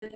The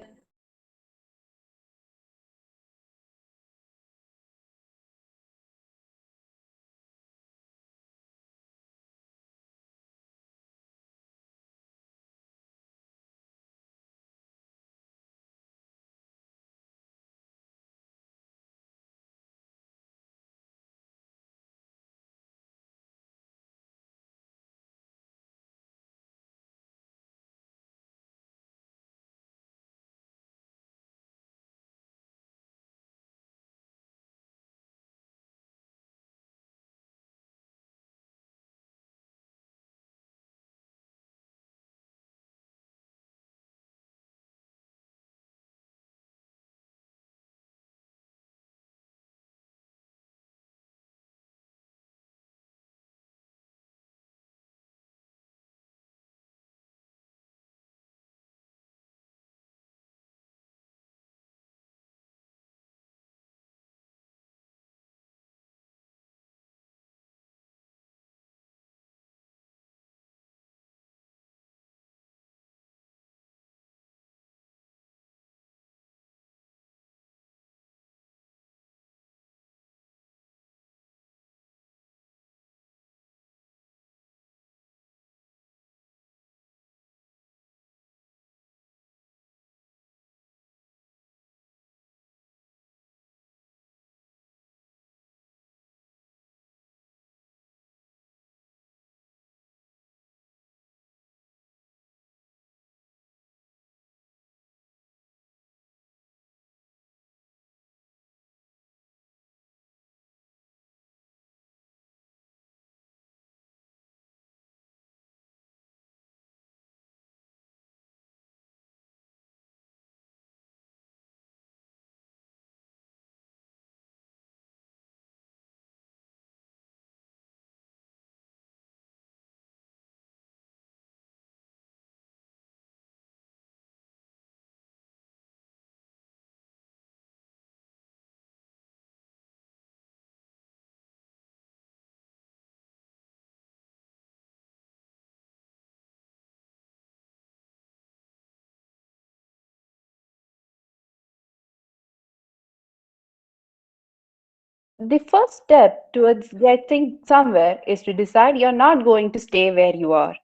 first step towards getting somewhere is to decide you're not going to stay where you are.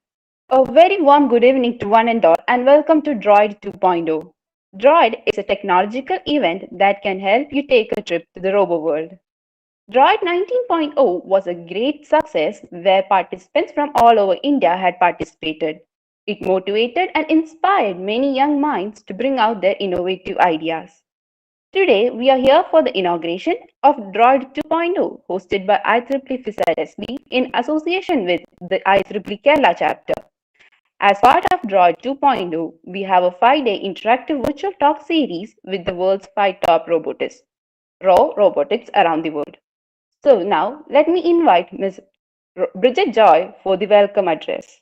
A very warm good evening to one and all, and welcome to Droid 2.0. Droid is a technological event that can help you take a trip to the robo world. Droid 19.0 was a great success where participants from all over India had participated. It motivated and inspired many young minds to bring out their innovative ideas. Today, we are here for the inauguration of Droid 2.0, hosted by IEEE FISAT SB in association with the IEEE Kerala chapter. As part of Droid 2.0, we have a 5-day interactive virtual talk series with the world's 5 top robotists, raw robotics around the world. So now, let me invite Ms. Bridget Joy for the welcome address.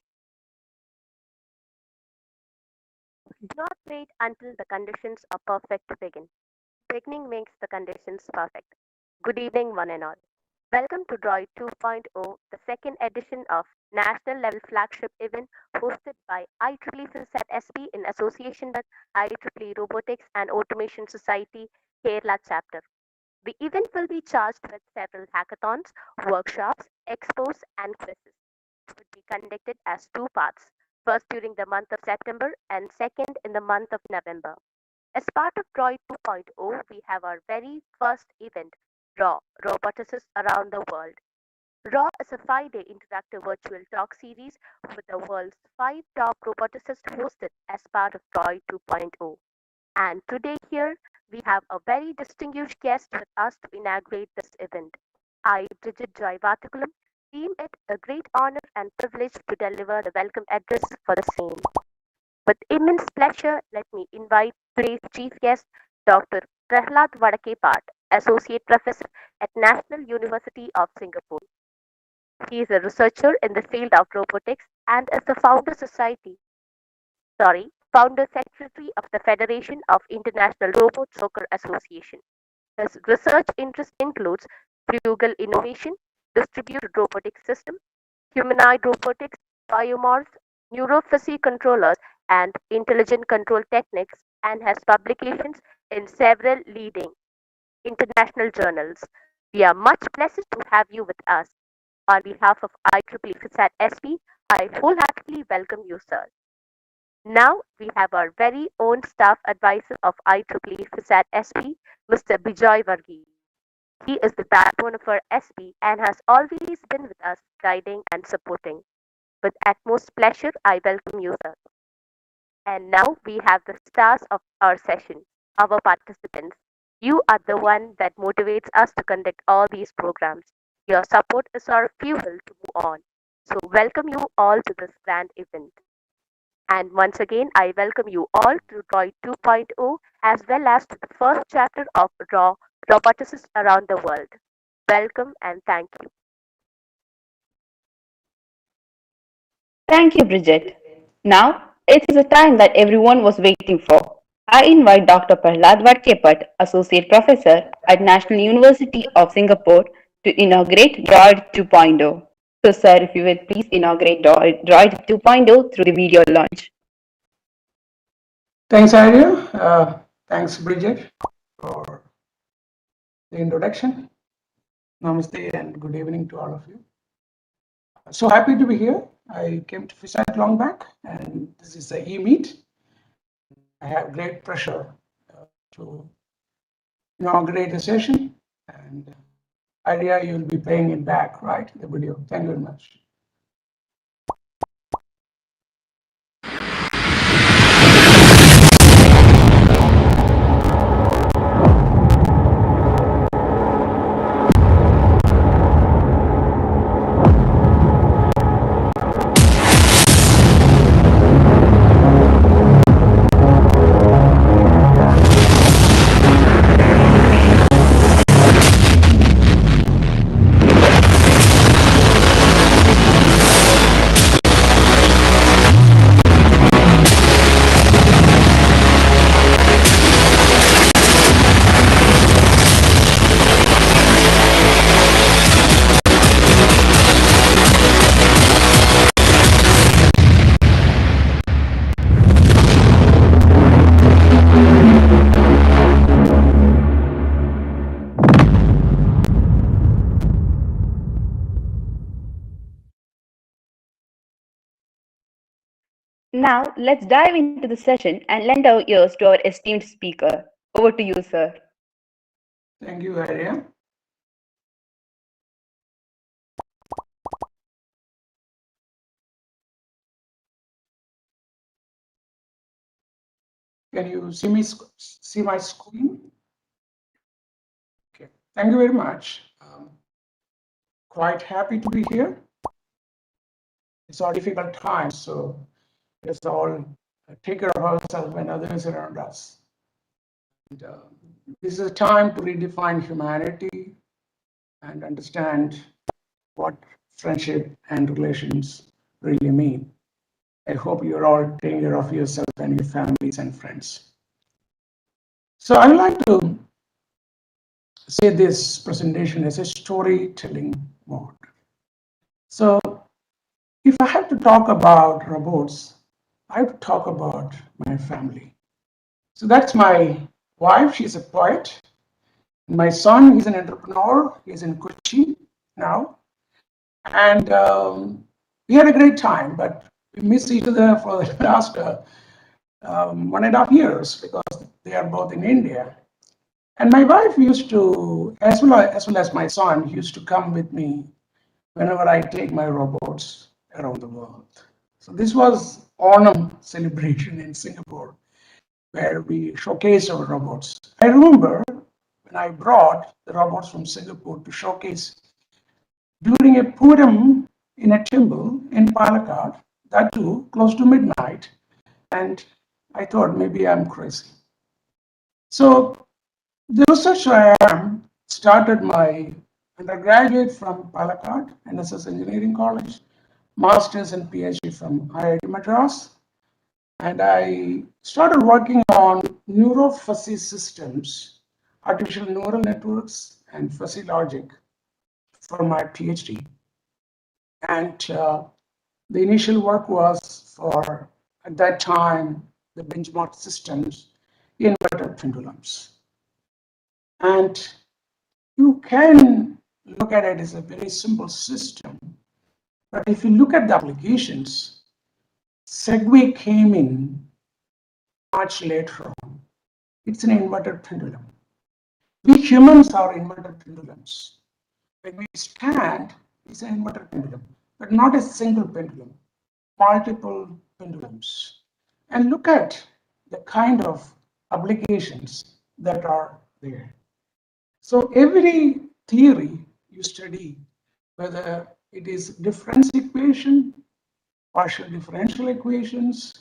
Do not wait until the conditions are perfect to begin. Beginning makes the conditions perfect. Good evening, one and all. Welcome to Droid 2.0, the second edition of National Level Flagship event hosted by IEEE FISAT SB in association with IEEE Robotics and Automation Society, Kerala chapter. The event will be charged with several hackathons, workshops, expos, and quizzes. It will be conducted as two parts, first during the month of September and second in the month of November. As part of Droid 2.0, we have our very first event, R.A.W-Roboticists around the world. RAW is a 5-day interactive virtual talk series with the world's 5 top roboticists hosted as part of Droid 2.0. And today here, we have a very distinguished guest with us to inaugurate this event. I, Bridget Joy Vathukulam, deem it a great honor and privilege to deliver the welcome address for the same. With immense pleasure, let me invite today's chief guest, Dr. Prahlad Vadakkepat, Associate Professor at National University of Singapore. He is a researcher in the field of robotics and is the founder secretary of the Federation of International Robot Soccer Association. His research interest includes frugal innovation, distributed robotic system, humanoid robotics, biomorphs, neurophysics controllers, and intelligent control techniques and has publications in several leading international journals. We are much blessed to have you with us. On behalf of IEEE FISAT SP, I wholeheartedly welcome you, sir. Now we have our very own staff advisor of IEEE FISAT SP, Mr. 𝗧𝗹𝗺𝗲. He is the backbone of our SP and has always been with us, guiding and supporting. With utmost pleasure, I welcome you, sir. And now we have the stars of our session, our participants. You are the one that motivates us to conduct all these programs. Your support is our fuel to move on. So welcome you all to this grand event. And once again, I welcome you all to Droid 2.0 as well as to the first chapter of R.A.W-Roboticists around the world. Welcome and thank you. Thank you, Bridget. Now, it is a time that everyone was waiting for. I invite Dr. Prahlad Vadakkepat, Associate Professor at National University of Singapore, to inaugurate Droid 2.0. So, sir, if you would please inaugurate Droid 2.0 through the video launch. Thanks, Arya. Thanks, Bridget, for the introduction. Namaste and good evening to all of you. So happy to be here. I came to FISAT long back, and this is the e-meet. I have great pleasure to inaugurate the session, and Arya, you'll be playing it back, right? The video. Thank you very much. Now, let's dive into the session and lend our ears to our esteemed speaker. Over to you, sir. Thank you, Arya. Can you see my screen? Okay. Thank you very much. Quite happy to be here. It's a difficult time, so let's all take care of ourselves and others around us. And, this is a time to redefine humanity and understand what friendship and relations really mean. I hope you're all taking care of yourself and your families and friends. So I'd like to say this presentation as a storytelling mode. So if I have to talk about robots, I have to talk about my family. So that's my wife, she's a poet. My son, he's an entrepreneur, he's in Kochi now. And we had a great time, but we missed each other for the last 1.5 years because they are both in India. And my wife used to, as well as my son, used to come with me whenever I take my robots around the world. So this was Onam celebration in Singapore, where we showcased our robots. I remember when I brought the robots from Singapore to showcase during a Purim in a temple in Palakkad, that too close to midnight, and I thought maybe I'm crazy. So the research I am started my undergraduate from Palakkad, NSS Engineering College, master's and PhD from IIT Madras, and I started working on neuro-fuzzy systems, artificial neural networks, and fuzzy logic for my PhD. And the initial work was for, at that time, the benchmark systems inverted pendulums. And you can look at it as a very simple system, but if you look at the applications, 𝗧𝗹𝗺 came in much later on. It's an inverted pendulum. We humans are inverted pendulums. When we stand, it's an inverted pendulum, but not a single pendulum, multiple pendulums. And look at the kind of applications that are there. So every theory you study, whether it is difference equation, partial differential equations,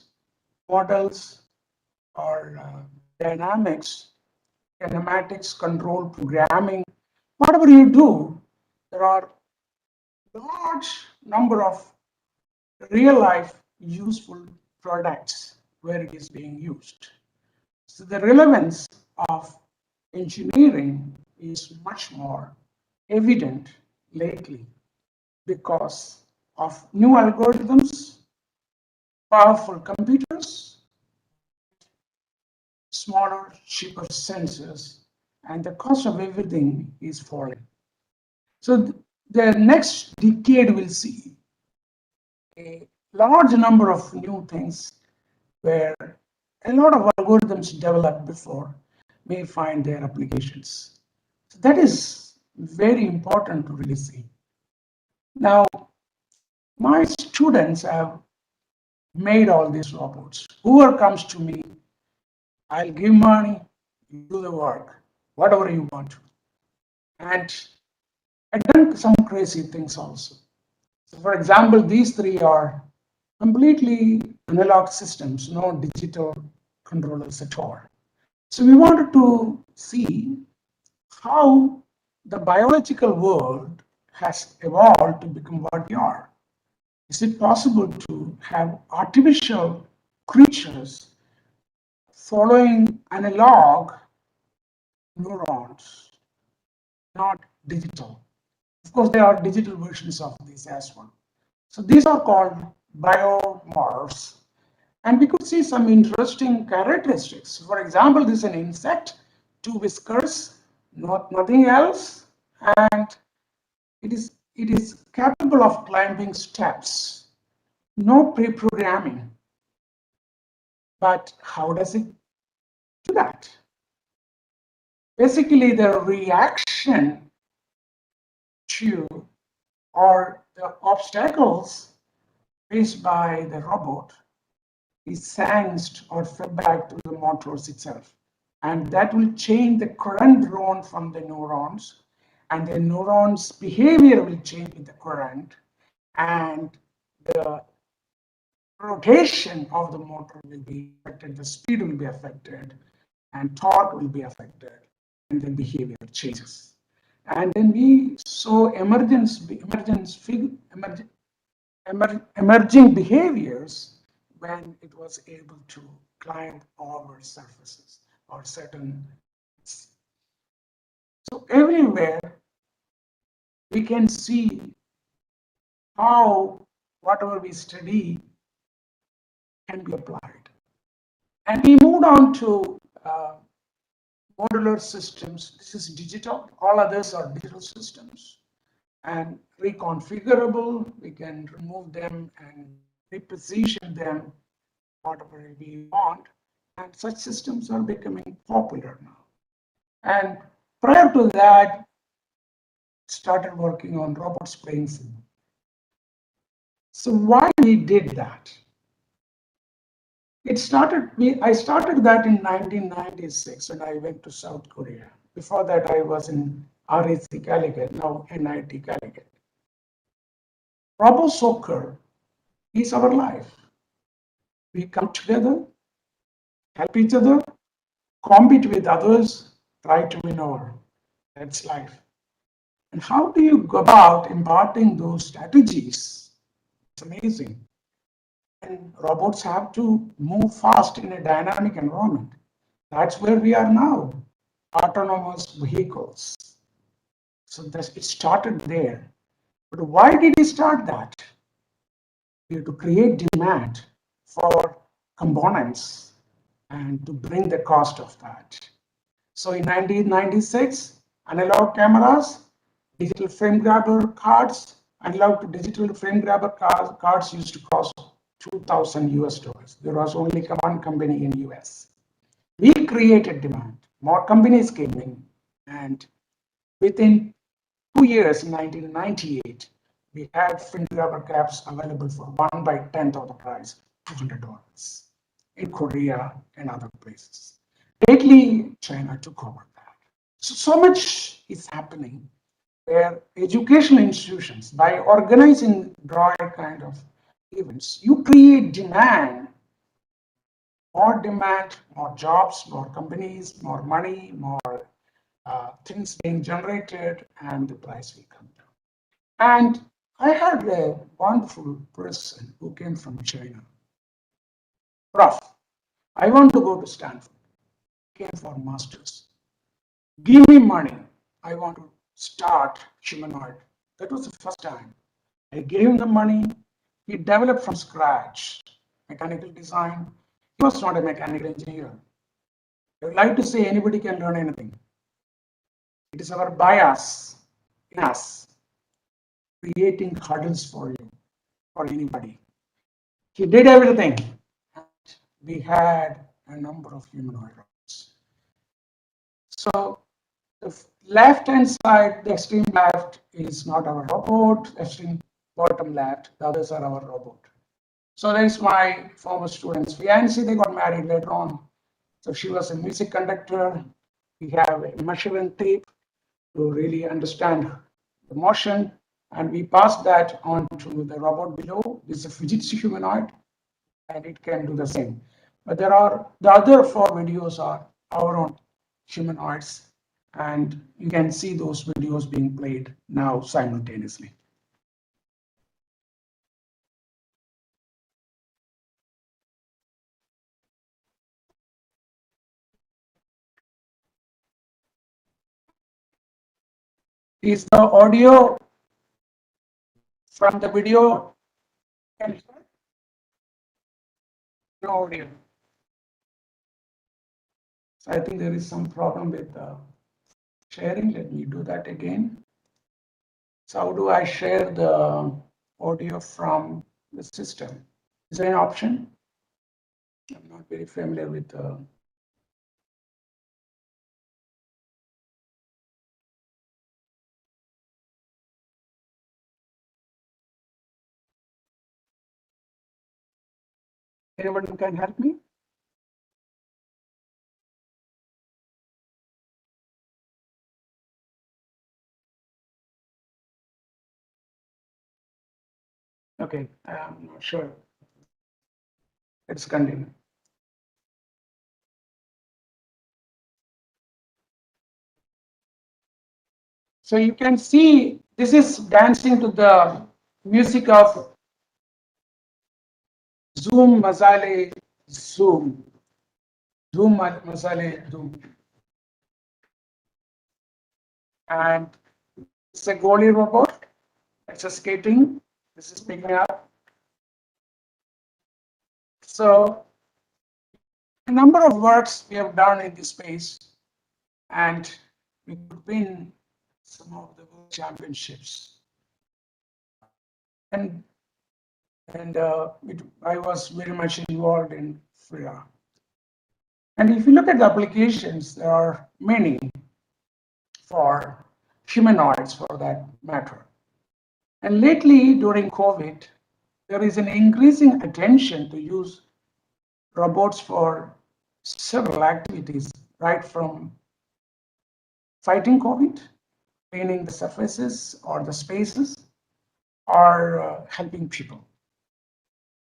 models, or dynamics, kinematics, control, programming, whatever you do, there are large number of real life useful products where it is being used. So the relevance of engineering is much more evident lately because of new algorithms, powerful computers, smaller, cheaper sensors, and the cost of everything is falling. So the next decade will see a large number of new things where a lot of algorithms developed before may find their applications. So that is very important to really see. Now, my students have made all these robots. Whoever comes to me, I'll give money, you do the work, whatever you want to. And I've done some crazy things also. So for example, these three are completely analog systems, no digital controllers at all. So we wanted to see how the biological world has evolved to become what we are. Is it possible to have artificial creatures following analog neurons, not digital? Of course, there are digital versions of these as well. So these are called biomorphs. And we could see some interesting characteristics. For example, this is an insect, 2 whiskers, nothing else, and it is capable of climbing steps. No pre-programming. But how does it do that? Basically, the reaction to or the obstacles faced by the robot is sensed or fed back to the motors itself. And that will change the current drawn from the neurons, and the neurons' behavior will change with the current, and the rotation of the motor will be affected, the speed will be affected, and torque will be affected, and then behavior changes. And then we saw emerging behaviors when it was able to climb over surfaces or certain. So everywhere we can see how whatever we study can be applied. And we moved on to modular systems. This is digital. All others are digital systems. And reconfigurable, we can remove them and reposition them whatever we want. And such systems are becoming popular now. And prior to that, started working on robots playing football. So why we did that? I started that in 1996 when I went to South Korea. Before that, I was in R.A.W. Calicut, now NIT Calicut. Robo soccer is our life. We come together, help each other, compete with others, try to win over. That's life. And how do you go about imparting those strategies? It's amazing. And robots have to move fast in a dynamic environment. That's where we are now, autonomous vehicles. So it started there. But why did he start that? We have to create demand for components and to bring the cost of that. So in 1996, analog cameras, digital frame grabber cards, analog to digital frame grabber cards used to cost $2,000. There was only one company in US. We created demand. More companies came in, and within 2 years, in 1998, we had frame grabber caps available for 1 by 10th of the price, $200 in Korea and other places. Lately, China took over that. So much is happening where educational institutions, by organizing Droid kind of events, you create demand, more jobs, more companies, more money, more things being generated, and the price will come down. And I had a wonderful person who came from China. Prof, I want to go to Stanford. Came for masters. Give me money. I want to start humanoid. That was the first time. I gave him the money. He developed from scratch mechanical design. He was not a mechanical engineer. I would like to say anybody can learn anything. It is our bias in us creating hurdles for you or anybody. He did everything. And we had a number of humanoid robots. So the left-hand side, the extreme left, is not our robot. Extreme bottom left, the others are our robot. So there's my former students. Fiancée, they got married later on. So she was a music conductor. We have a measuring tape to really understand the motion. And we passed that on to the robot below. This is a Fujitsu humanoid, and it can do the same. But there are the other 4 videos are our own humanoids, and you can see those videos being played now simultaneously. Is the audio from the video? No audio. So I think there is some problem with sharing. Let me do that again. So how do I share the audio from the system? Is there an option? I'm not very familiar with Anybody can help me? Okay, I'm not sure. Let's continue. So you can see this is dancing to the music of 𝗧𝗹𝗺𝗲, 𝗧𝗹𝗺𝗲. And it's a goalie robot. It's a skating. This is picking up. So a number of works we have done in this space, and we could win some of the world championships. And I was very much involved in FIRA. And if you look at the applications, there are many for humanoids, for that matter. And lately, during COVID, there is an increasing attention to use robots for several activities, right from fighting COVID, cleaning the surfaces or the spaces, or helping people.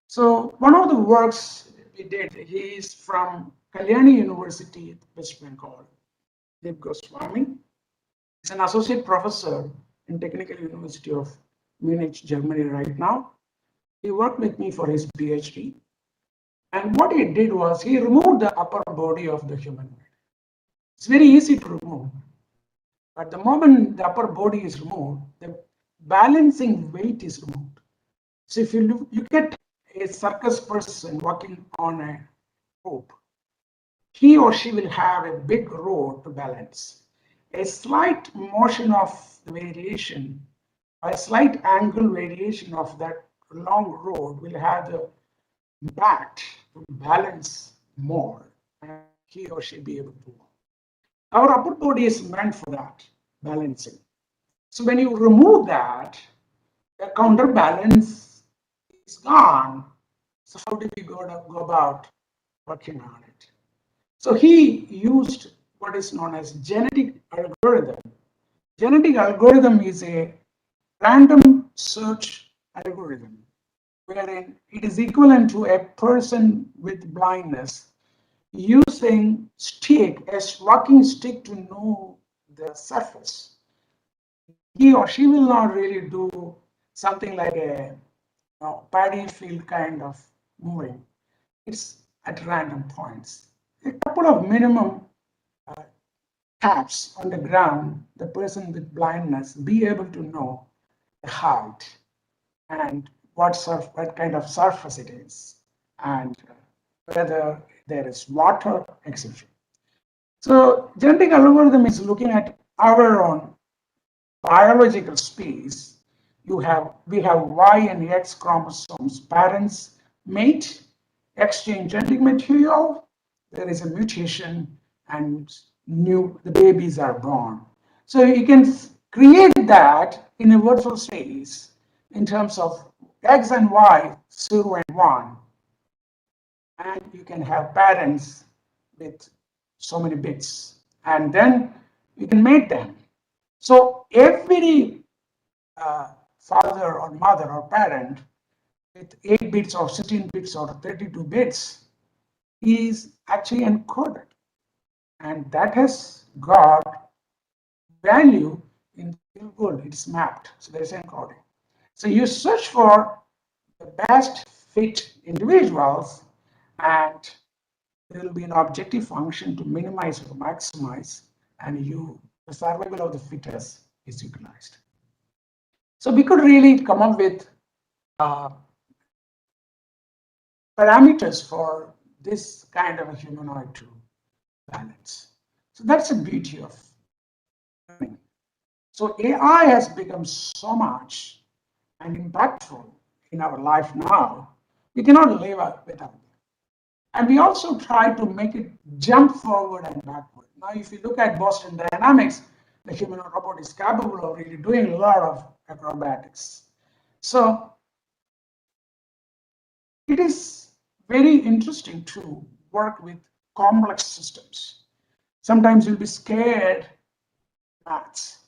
So one of the works we did, he is from Kalyani University, West Bengal, 𝗧𝗹𝗺𝗲. He's an associate professor in Technical University of Munich, Germany right now. He worked with me for his PhD. And what he did was he removed the upper body of the humanoid. It's very easy to remove. But the moment the upper body is removed, the balancing weight is removed. So if you look at a circus person walking on a rope, he or she will have a big road to balance. A slight motion of the variation, a slight angle variation of that long road will have the impact to balance more, and he or she be able to. Our upper body is meant for that, balancing. So when you remove that, the counterbalance is gone. So how do we go about working on it? So he used what is known as genetic algorithm. Genetic algorithm is a random search algorithm wherein it is equivalent to a person with blindness using stick, a walking stick, to know the surface. He or she will not really do something like a paddy field kind of moving. It's at random points. A couple of minimum taps on the ground, the person with blindness be able to know the height and what kind of surface it is, and whether there is water, etc. So genetic algorithm is looking at our own biological space. We have Y and X chromosomes. Parents mate, exchange genetic material. There is a mutation, and the babies are born. So you can create that in a virtual space in terms of X and Y, 0 and 1. And you can have parents with so many bits, and then you can mate them. So every father or mother or parent with 8 bits or 16 bits or 32 bits is actually encoded, and that has got value in the real world. It's mapped, so there's encoding. So you search for the best fit individuals, and there will be an objective function to minimize or maximize, and the survival of the fittest is utilized. So we could really come up with parameters for this kind of a humanoid to balance. So that's the beauty of learning. So AI has become so much and impactful in our life now, we cannot live without it. And we also try to make it jump forward and backward. Now, if you look at Boston Dynamics, the humanoid robot is capable of really doing a lot of acrobatics. So it is very interesting to work with complex systems. Sometimes you'll be scared maths,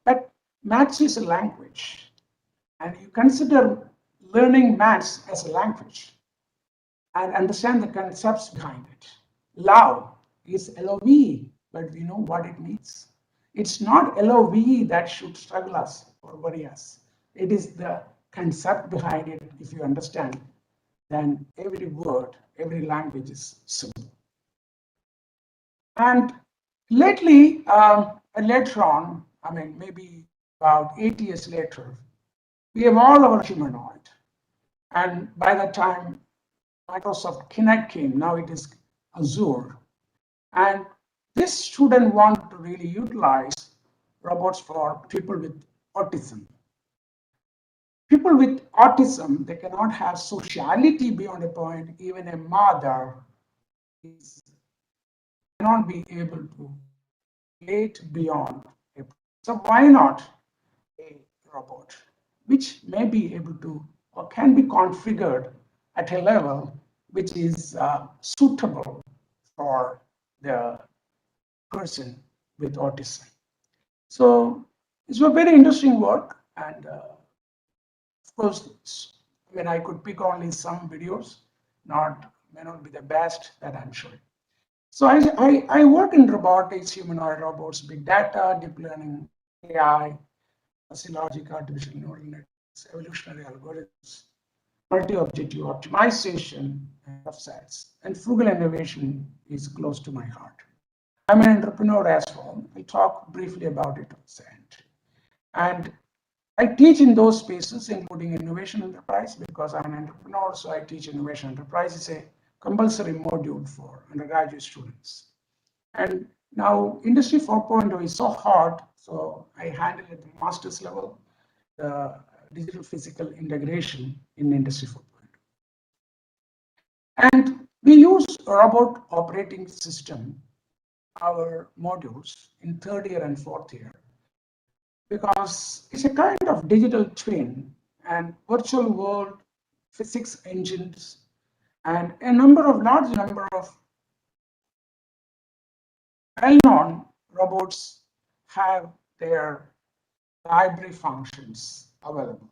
but maths is a language, and you consider learning maths as a language and understand the concepts behind it. Love is LOVE, but we know what it means. It's not LOVE that should struggle us or worry us. It is the concept behind it. If you understand, then every word, every language is simple. And lately, later on, I mean, maybe about 8 years later, we have all our humanoid. And by the time Microsoft Kinect came, now it is Azure. And this student wanted to really utilize robots for people with autism. People with autism, they cannot have sociality beyond a point. Even a mother cannot be able to relate beyond a point. So why not a robot, which may be able to or can be configured at a level which is suitable for the person with autism. So it's a very interesting work, and of course, when I could pick only some videos, may not be the best that I'm showing. So I work in robotics, humanoid robots, big data, deep learning, AI, logic, artificial neural networks, evolutionary algorithms, multi-objective optimization of sets, and frugal innovation is close to my heart. I'm an entrepreneur as well. I'll talk briefly about it at the end. And I teach in those spaces, including innovation enterprise, because I'm an entrepreneur, so I teach innovation enterprise. It's a compulsory module for undergraduate students. And now Industry 4.0 is so hot, so I handle at the master's level the digital physical integration in Industry 4.0. And we use robot operating system, our modules in third year and fourth year, because it's a kind of digital twin and virtual world physics engines and a large number of well-known robots have their library functions available.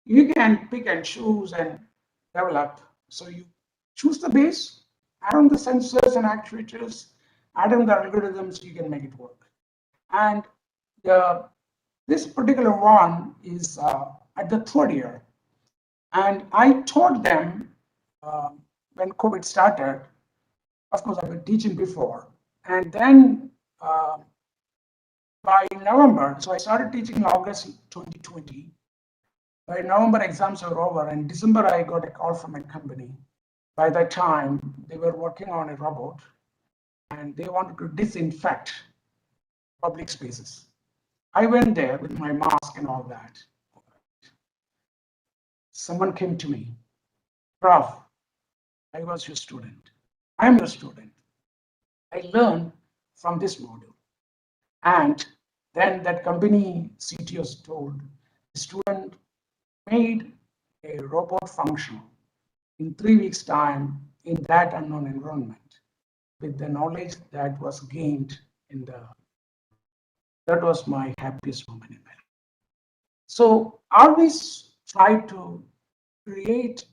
You can pick and choose and develop. So you choose the base, add on the sensors and actuators, add on the algorithms, you can make it work. And this particular one is at the third year. And I taught them when COVID started. Of course, I've been teaching before. And then by November, so I started teaching in August 2020. By November, exams were over, and December, I got a call from a company. By that time, they were working on a robot, and they wanted to disinfect public spaces. I went there with my mask and all that. Someone came to me, Prof, I was your student. I'm your student. I learned from this module. And then that company CTO told the student made a robot functional in 3 weeks' time in that unknown environment with the knowledge that was gained in that was my happiest moment in my life. So always try to create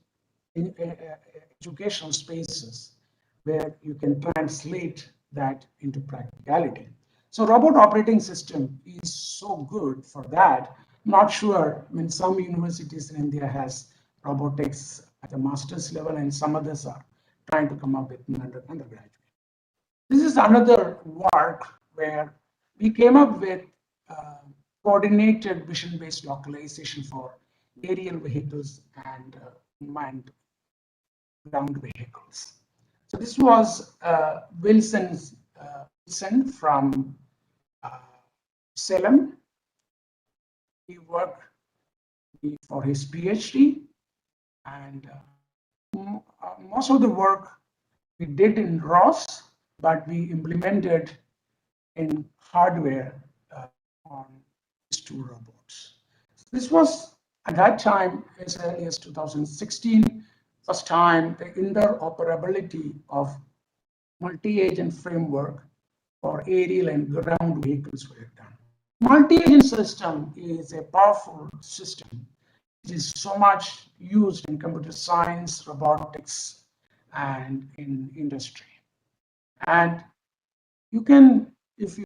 educational spaces where you can translate that into practicality. So robot operating system is so good for that. Not sure, I mean, some universities in India has robotics at the master's level and some others are trying to come up with an undergraduate. This is another work where we came up with coordinated vision-based localization for aerial vehicles and manned ground vehicles. So this was Wilson from Salem. He worked for his PhD, and most of the work we did in ROS, but we implemented in hardware on these two robots. This was at that time, as early as 2016, first time the interoperability of multi-agent framework for aerial and ground vehicles were done. Multi-agent system is a powerful system. It is so much used in computer science, robotics, and in industry. And you can, if you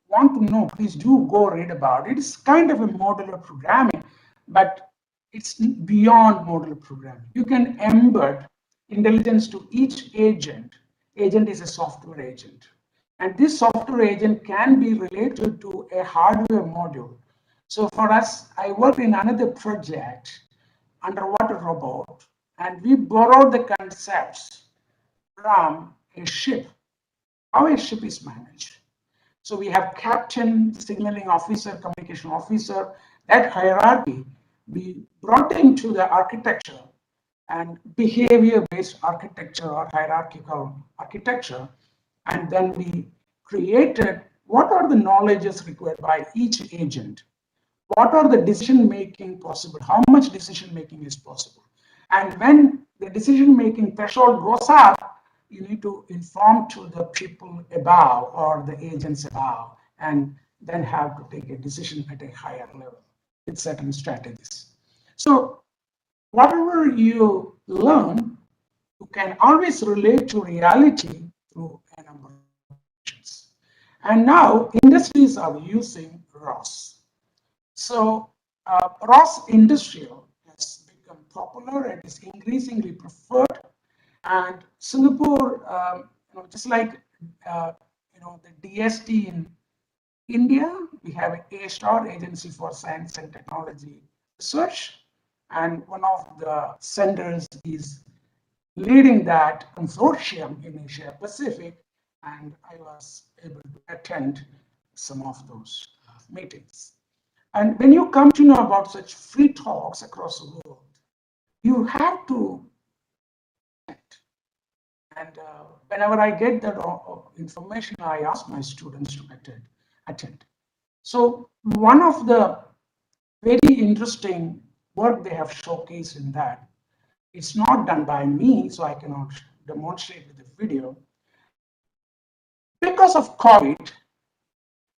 want to know, please do go read about it. It's kind of a modular programming, but it's beyond modular programming. You can embed intelligence to each agent. Agent is a software agent. And this software agent can be related to a hardware module. So for us, I worked in another project, underwater robot, and we borrowed the concepts from a ship, how a ship is managed. So we have captain, signaling officer, communication officer, that hierarchy we brought into the architecture and behavior-based architecture or hierarchical architecture. And then we created what are the knowledges required by each agent? What are the decision-making possible? How much decision-making is possible? And when the decision-making threshold goes up, you need to inform to the people above or the agents above, and then have to take a decision at a higher level with certain strategies. So whatever you learn, you can always relate to reality through a number of options. And now industries are using ROS. So ROS Industrial has become popular and is increasingly preferred. And Singapore, just like the DST in India, we have an A*, Agency for Science and Technology Research, and one of the centers is leading that consortium in Asia Pacific, and I was able to attend some of those meetings. And when you come to know about such free talks across the world, you have to, and whenever I get that information, I ask my students to attend. So one of the very interesting work they have showcased in that, it's not done by me, so I cannot demonstrate with the video. Because of COVID,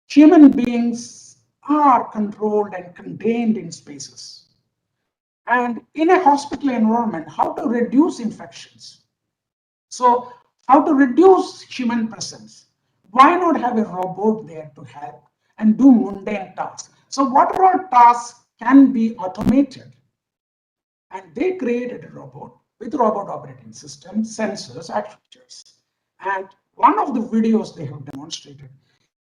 human beings are controlled and contained in spaces. And in a hospital environment, how to reduce infections? So how to reduce human presence? Why not have a robot there to help and do mundane tasks? So what are all tasks can be automated? And they created a robot with robot operating system, sensors, actuators. And one of the videos they have demonstrated,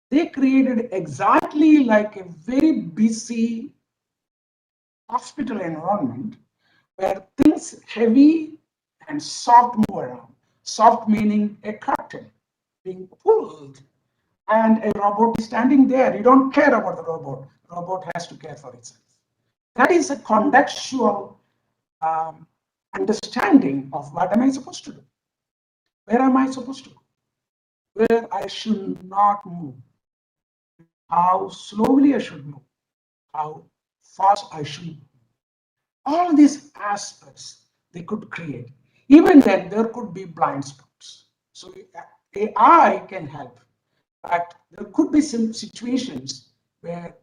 they created exactly like a very busy hospital environment where things heavy and soft move around. Soft meaning a curtain being pulled and a robot is standing there. You don't care about the robot. The robot has to care for itself. That is a contextual understanding of what am I supposed to do? Where am I supposed to go? Where I should not move? How slowly I should move? How fast I should move? All these aspects they could create. Even then, there could be blind spots. So AI can help, but there could be some situations where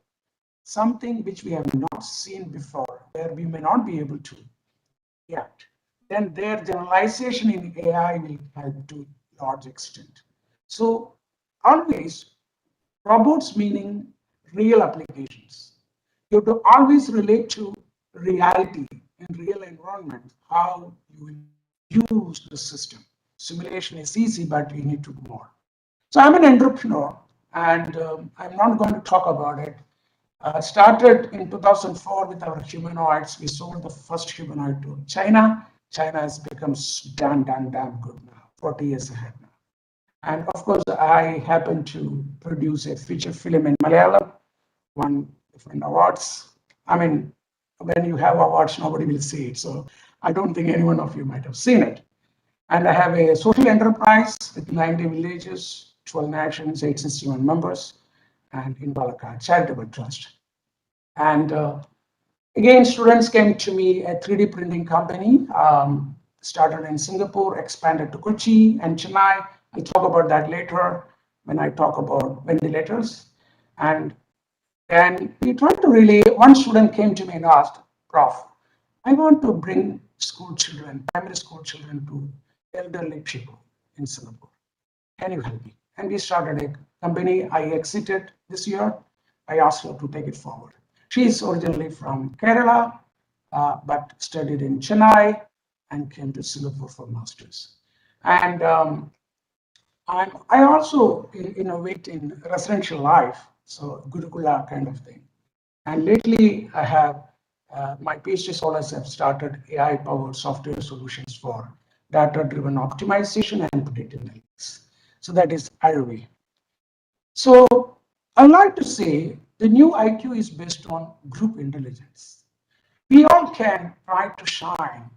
something which we have not seen before, where we may not be able to react. Then their generalization in AI will help to a large extent. So always robots meaning real applications. You have to always relate to reality in real environment, how you will use the system. Simulation is easy, but you need to do more. So I'm an entrepreneur, and I'm not going to talk about it. Started in 2004 with our humanoids. We sold the first humanoid to China. China has become damn good now, 40 years ahead now. And of course, I happen to produce a feature film in Malayalam, won different awards. I mean, when you have awards, nobody will see it. So I don't think any one of you might have seen it. And I have a social enterprise with 90 villages, 12 nations, 861 members, and in Vadakkepat Charitable Trust. And again, students came to me, a 3D printing company, started in Singapore, expanded to Kochi and Chennai. I'll talk about that later when I talk about ventilators. And we tried to really, one student came to me and asked, Prof, I want to bring school children, primary school children to elderly people in Singapore. Can you help me? And we started a company. I exited this year. I asked her to take it forward. She is originally from Kerala, but studied in Chennai and came to Singapore for masters. And I also innovate in residential life, so Gurukula kind of thing. And lately, I have my PhD scholars have started AI-powered software solutions for data-driven optimization and predictive analytics. So that is R.A.W. So I like to say the new IQ is based on group intelligence. We all can try to shine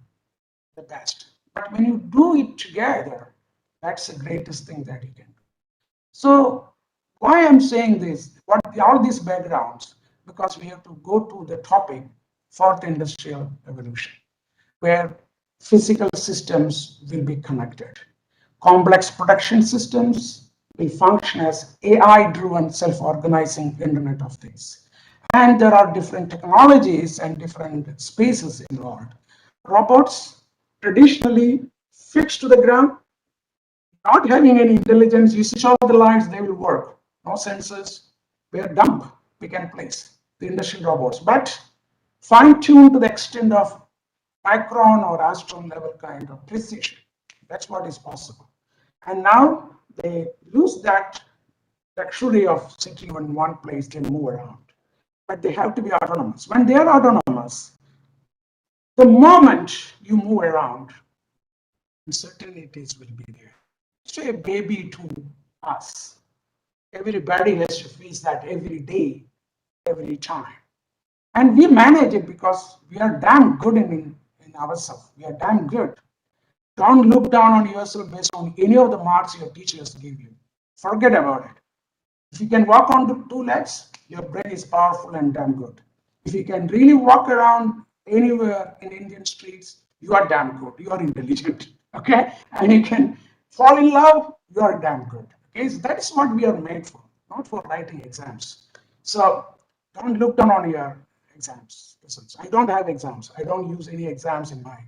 the best, but when you do it together, that's the greatest thing that you can do. So why I'm saying this, what all these backgrounds, because we have to go to the topic, fourth industrial revolution, where physical systems will be connected. Complex production systems will function as AI-driven self-organizing Internet of Things. And there are different technologies and different spaces involved. Robots traditionally fixed to the ground, not having any intelligence, you switch off the lights, they will work. No sensors, we are dumb, we can place the industrial robots, but fine-tuned to the extent of micron or astron level kind of precision. That's what is possible. And now they lose that luxury of sitting in one place, they move around. But they have to be autonomous. When they are autonomous, the moment you move around, uncertainties will be there. It's a baby to us. Everybody has to face that every day, every time. And we manage it because we are damn good in ourselves. We are damn good. Don't look down on yourself based on any of the marks your teachers give you. Forget about it. If you can walk on two legs, your brain is powerful and damn good. If you can really walk around anywhere in Indian streets, you are damn good. You are intelligent. Okay? And you can fall in love, you are damn good. Okay? So that is what we are made for, not for writing exams. So don't look down on your exams results. I don't have exams. I don't use any exams in mine.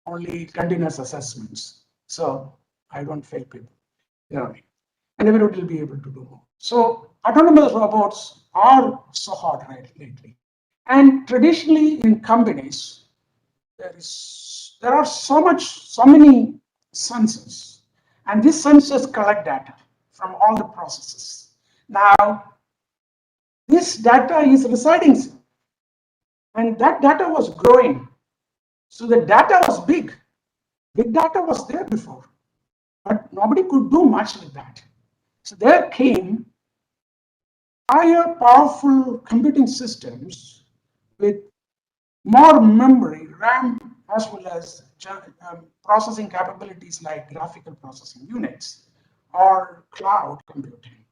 Only continuous assessments. So I don't fail people. And everybody will be able to do more. So autonomous robots are so hot right lately. And traditionally in companies, there are so many sensors, and these sensors collect data from all the processes. Now, this data is residing, and that data was growing. So the data was big. Big data was there before, but nobody could do much with that. So there came higher powerful computing systems with more memory, RAM, as well as processing capabilities like graphical processing units or cloud computing.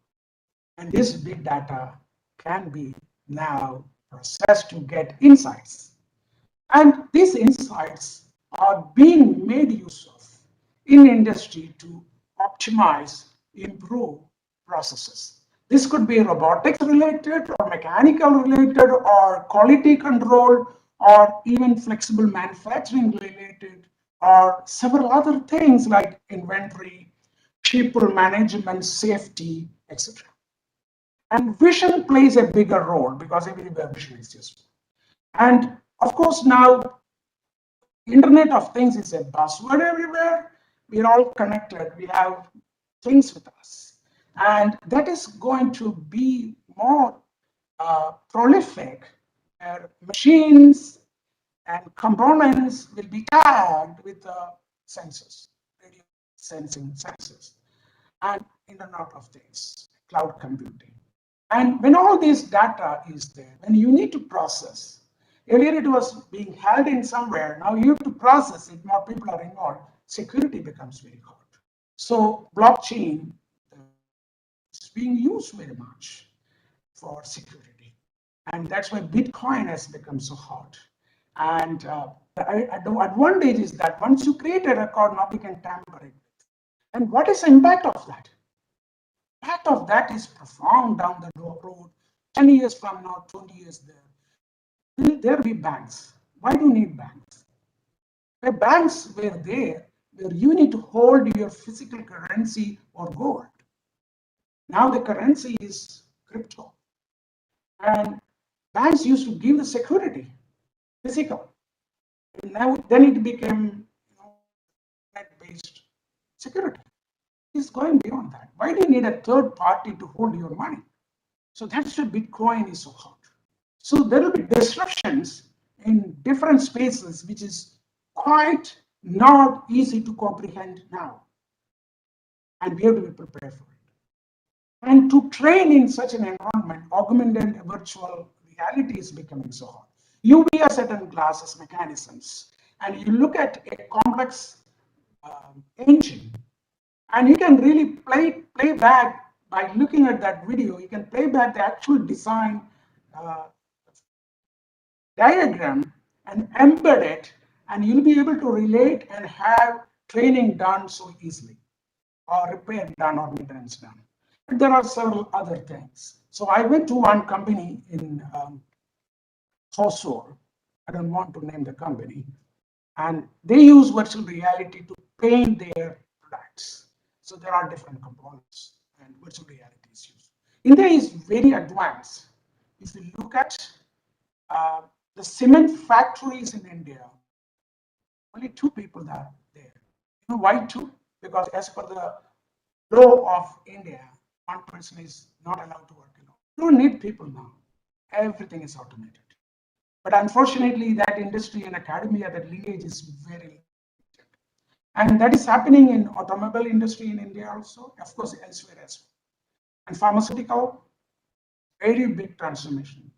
And this big data can be now processed to get insights. And these insights are being made use of in industry to optimize, improve processes. This could be robotics related or mechanical related or quality control or even flexible manufacturing related or several other things like inventory, people management, safety, etc. And vision plays a bigger role because everywhere vision is useful. And of course, now Internet of Things is a buzzword everywhere. We are all connected. We have things with us. And that is going to be more prolific, where machines and components will be tagged with sensors, radio sensing sensors, and Internet of Things, cloud computing. And when all this data is there, when you need to process, earlier it was being held in somewhere, now you have to process it, more people are involved, security becomes very hard. So blockchain is being used very much for security. And that's why Bitcoin has become so hot. And the advantage is that once you create a record, nobody can tamper it. And what is the impact of that? The impact of that is profound down the road. 10 years from now, 20 years there. Will there be banks? Why do you need banks? The banks were there where you need to hold your physical currency or gold. Now the currency is crypto. And banks used to give the security, physical. And now then it became net-based security. It's going beyond that. Why do you need a third party to hold your money? So that's why Bitcoin is so hot. So there will be disruptions in different spaces, which is quite not easy to comprehend now. And we have to be prepared for it. And to train in such an environment, augmented virtual reality is becoming so hot. You wear certain glasses mechanisms, and you look at a complex engine, and you can really play back by looking at that video. You can play back the actual design diagram and embed it, and you'll be able to relate and have training done so easily, or repair done or maintenance done. But there are several other things. So I went to one company in Hosur. I don't want to name the company. And they use virtual reality to paint their products. So there are different components, and virtual reality is used. India is very advanced. If you look at the cement factories in India, only 2 people are there. You know why 2? Because as per the law of India, 1 person is not allowed to work alone. You don't need people now. Everything is automated. But unfortunately, that industry and academia, that linkage is very limited. And that is happening in automobile industry in India also, of course, elsewhere as well. And pharmaceutical, very big transformation.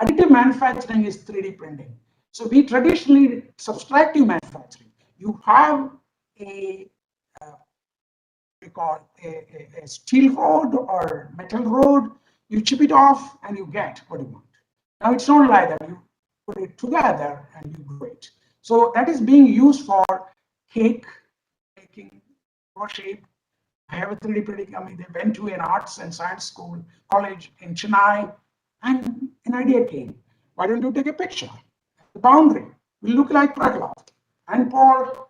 Additive manufacturing is 3D printing. So we traditionally subtractive manufacturing. You have a we call a steel rod or metal rod. You chip it off and you get what you want. Now it's not like that. You put it together and you grow it. So that is being used for cake making, shape. I have a 3D printing company. They went to an arts and science school, college in Chennai, and an idea came. Why don't you take a picture? The boundary will look like Prahlad and pour,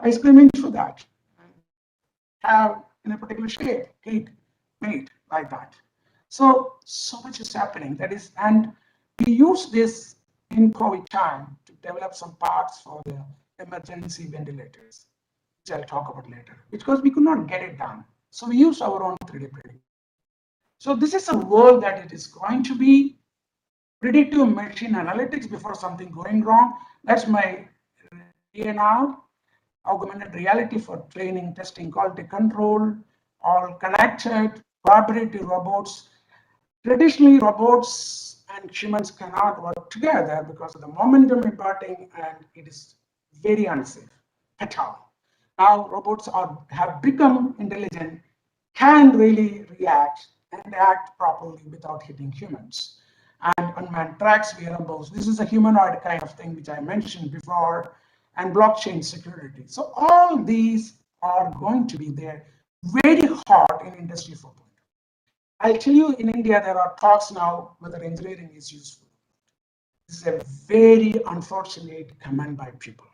ice cream into that. Have in a particular shape, cake made like that. So much is happening. That is, and we use this in COVID time to develop some parts for the emergency ventilators, which I'll talk about later, because we could not get it done. So we use our own 3D printing. So this is a world that it is going to be predictive machine analytics before something going wrong. That's my ANR, augmented reality for training, testing, quality control, all connected, collaborative robots. Traditionally, robots and humans cannot work together because of the momentum imparting, and it is very unsafe at all. Now, robots have become intelligent, can really react and act properly without hitting humans. And unmanned tracks, wearables, this is a humanoid kind of thing which I mentioned before, and blockchain security. So all these are going to be there very hard in Industry 4.0. I'll tell you, in India, there are talks now whether engineering is useful. This is a very unfortunate comment by people.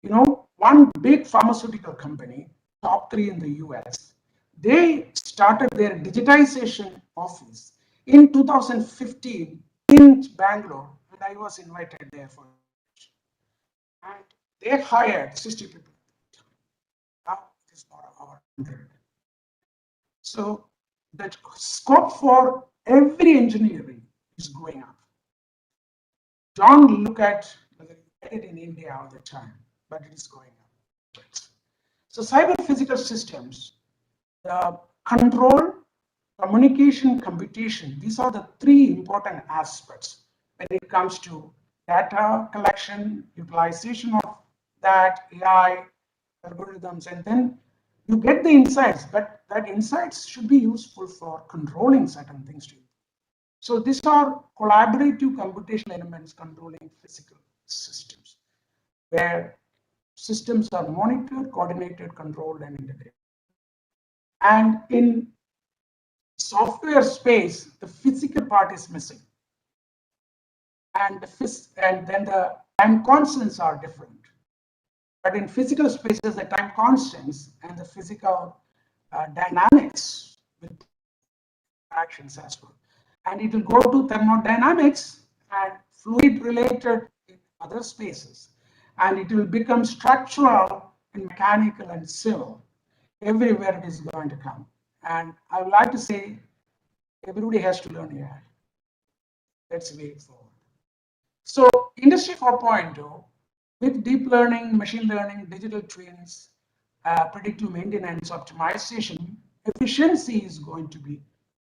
You know, one big pharmaceutical company, top 3 in the US, they started their digitization office in 2015 in Bangalore, and I was invited there for it. And they hired 60 people. Now it is more over 100. So the scope for every engineering is going up. Don't look at whether you get it in India all the time, but it is going up. So cyber physical systems, the control, communication, computation, these are the 3 important aspects when it comes to data collection, utilization of that, AI, algorithms, and then you get the insights, but that insights should be useful for controlling certain things too. So these are collaborative computational elements controlling physical systems, where systems are monitored, coordinated, controlled, and integrated. And in software space, the physical part is missing. And then the time constants are different. But in physical spaces, the time constants and the physical dynamics with actions as well. And it will go to thermodynamics and fluid related in other spaces. And it will become structural and mechanical and civil. Everywhere it is going to come. And I would like to say, everybody has to learn AI. Let's the way forward. So Industry 4.0, with deep learning, machine learning, digital twins, predictive maintenance, optimization, efficiency is going to be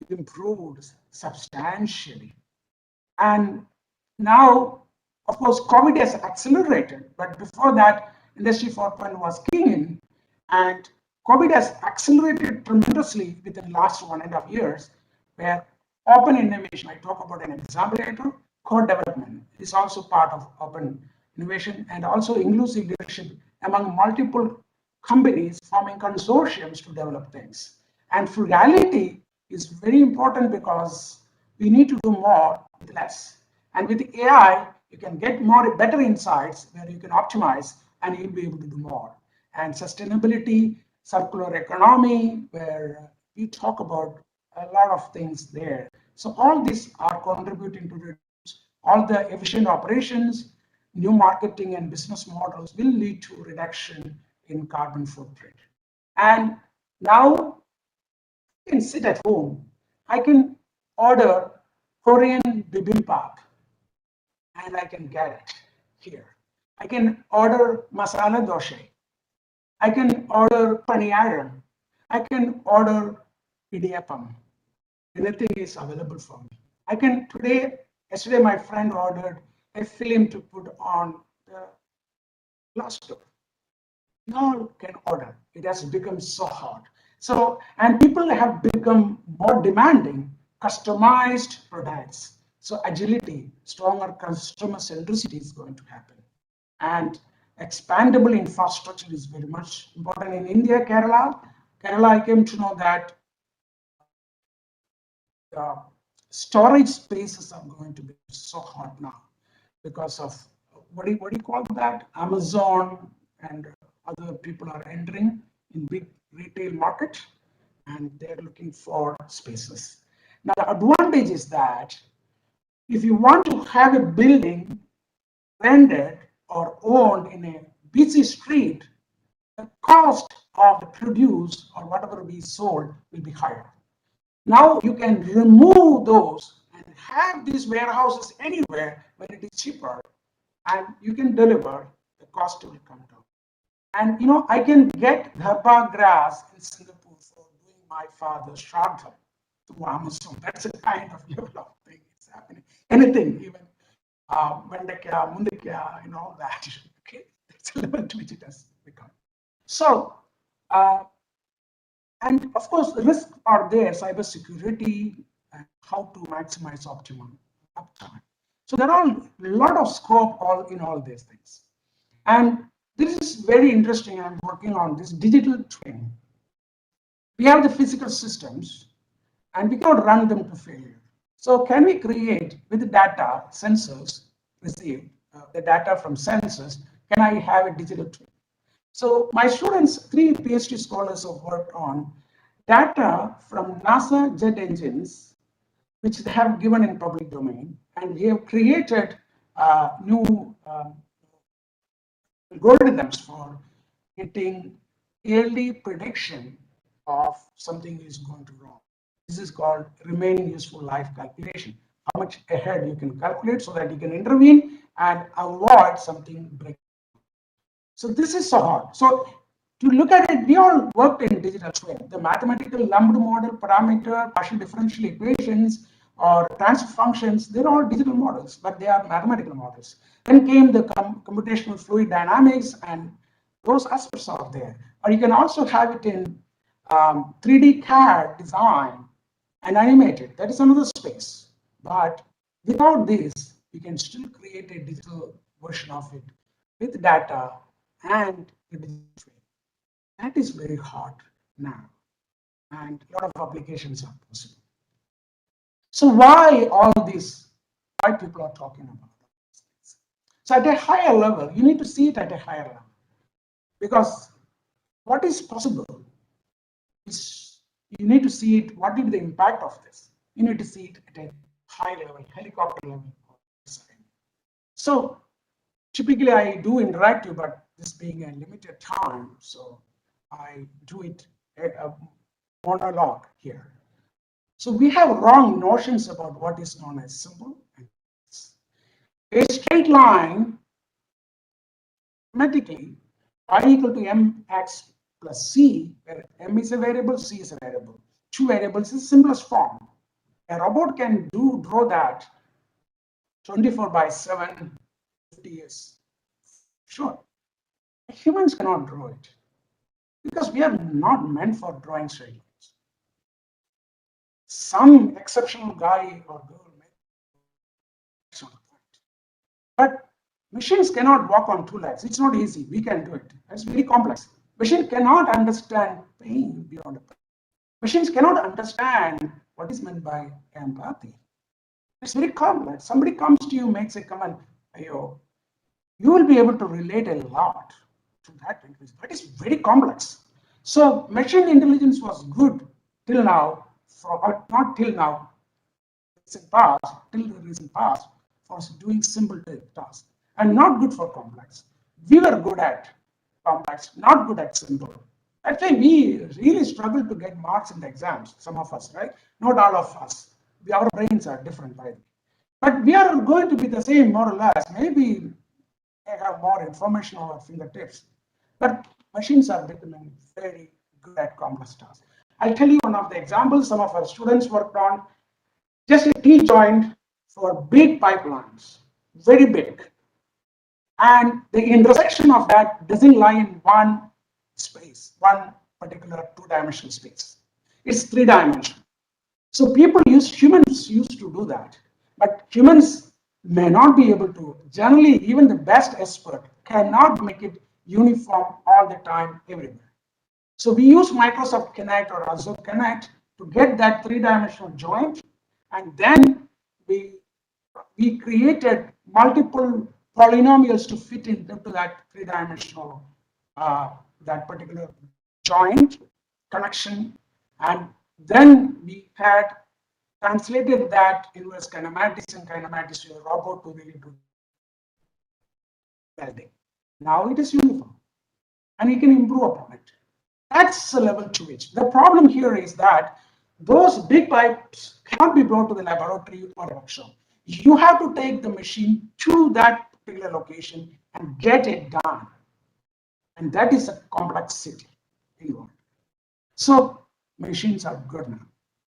improved substantially. And now, of course, COVID has accelerated, but before that, Industry 4.0 was kicking in, and COVID has accelerated tremendously within the last 1.5 years, where open innovation, I talk about an example later, code development is also part of open innovation, and also inclusive leadership among multiple companies forming consortiums to develop things. And frugality is very important because we need to do more with less. And with AI, you can get better insights where you can optimize and you'll be able to do more. And sustainability, circular economy, where we talk about a lot of things there. So all these are contributing to reduce all the efficient operations, new marketing and business models will lead to reduction in carbon footprint. And now I can sit at home. I can order Korean bibimbap and I can get it here. I can order masala dosa. I can order paniyaram. I can order idiyappam. Anything is available for me. I can yesterday my friend ordered a film to put on the glass door. We all can order. It has become so hard. So, and people have become more demanding, customized products. So agility, stronger customer centricity is going to happen. And expandable infrastructure is very much important in India, Kerala. I came to know that storage spaces are going to be so hot now because of what do you call that? Amazon and other people are entering in big retail market and they're looking for spaces. Now the advantage is that if you want to have a building rented or owned in a busy street, the cost of the produce or whatever we sold will be higher. Now you can remove those and have these warehouses anywhere when it is cheaper and you can deliver, the cost will come down. And you know, I can get 𝗧𝗹𝗺 grass in Singapore for doing my father's 𝗧𝗹𝗺 through Amazon. That's the kind of level of thing that's happening. Anything, even Vadakkepat, Mundakkepat, and all that. Okay, that's the level to which it has become. So, and of course, the risks are there, cybersecurity, and how to maximize optimum uptime. So there are a lot of scope in all these things. And this is very interesting. I'm working on this digital twin. We have the physical systems and we cannot run them to failure. So can we create with the data, sensors received, the data from sensors, can I have a digital twin? So my students, 3 PhD scholars have worked on data from NASA jet engines, which they have given in public domain, and we have created new algorithms for getting early prediction of something is going to wrong. This is called remaining useful life calculation. How much ahead you can calculate so that you can intervene and avoid something breaking. So this is so hard. So to look at it, we all worked in digital twin. The mathematical lumped model, parameter, partial differential equations, or transfer functions, they're all digital models, but they are mathematical models. Then came the computational fluid dynamics, and those aspects are there. Or you can also have it in 3D CAD design and animate it. That is another space. But without this, you can still create a digital version of it with data and the digital twin. That is very hard now, and a lot of applications are possible. So why all this? Why people are talking about this? So at a higher level, you need to see it at a higher level, because what is possible is you need to see it. What will be the impact of this? You need to see it at a high level, helicopter level. So typically I do interactive, but this being a limited time, so I do it a monologue here. So we have wrong notions about what is known as symbol. A straight line, automatically, y equal to mx plus c, where m is a variable, c is a variable. 2 variables is simplest form. A robot can draw that 24/7, 50 years. Sure. Humans cannot draw it because we are not meant for drawing straight lines. Some exceptional guy or girl may. That's not the point. But machines cannot walk on 2 legs. It's not easy. We can do it. It's very complex. Machine cannot understand pain beyond a pain. Machines cannot understand what is meant by empathy. It's very complex. Somebody comes to you, makes a comment, Ayo, you will be able to relate a lot to that language. That is very complex. So machine intelligence was good till now, not till now, recent past, till the recent past, for doing simple tasks, and not good for complex. We were good at complex, not good at simple. That's why we really struggle to get marks in the exams, some of us, right? Not all of us. Our brains are different, right? But we are going to be the same, more or less. Maybe have more information on our fingertips. But machines are becoming very good at complex tasks. I'll tell you one of the examples some of our students worked on. Just a T-joint for big pipelines, very big. And the intersection of that doesn't lie in one space, one particular two-dimensional space. It's three-dimensional. So humans used to do that, but humans may not be able to. Generally, even the best expert cannot make it uniform all the time everywhere. So we use Microsoft Connect or Azure Connect to get that three-dimensional joint, and then we created multiple polynomials to fit into that three-dimensional, that particular joint connection, and then we had translated that inverse kinematics and kinematics to a robot to really do welding. Now it is uniform, and you can improve upon it. That's the level to which. The problem here is that those big pipes cannot be brought to the laboratory or workshop. You have to take the machine to that particular location and get it done. And that is a complexity involved. So machines are good now.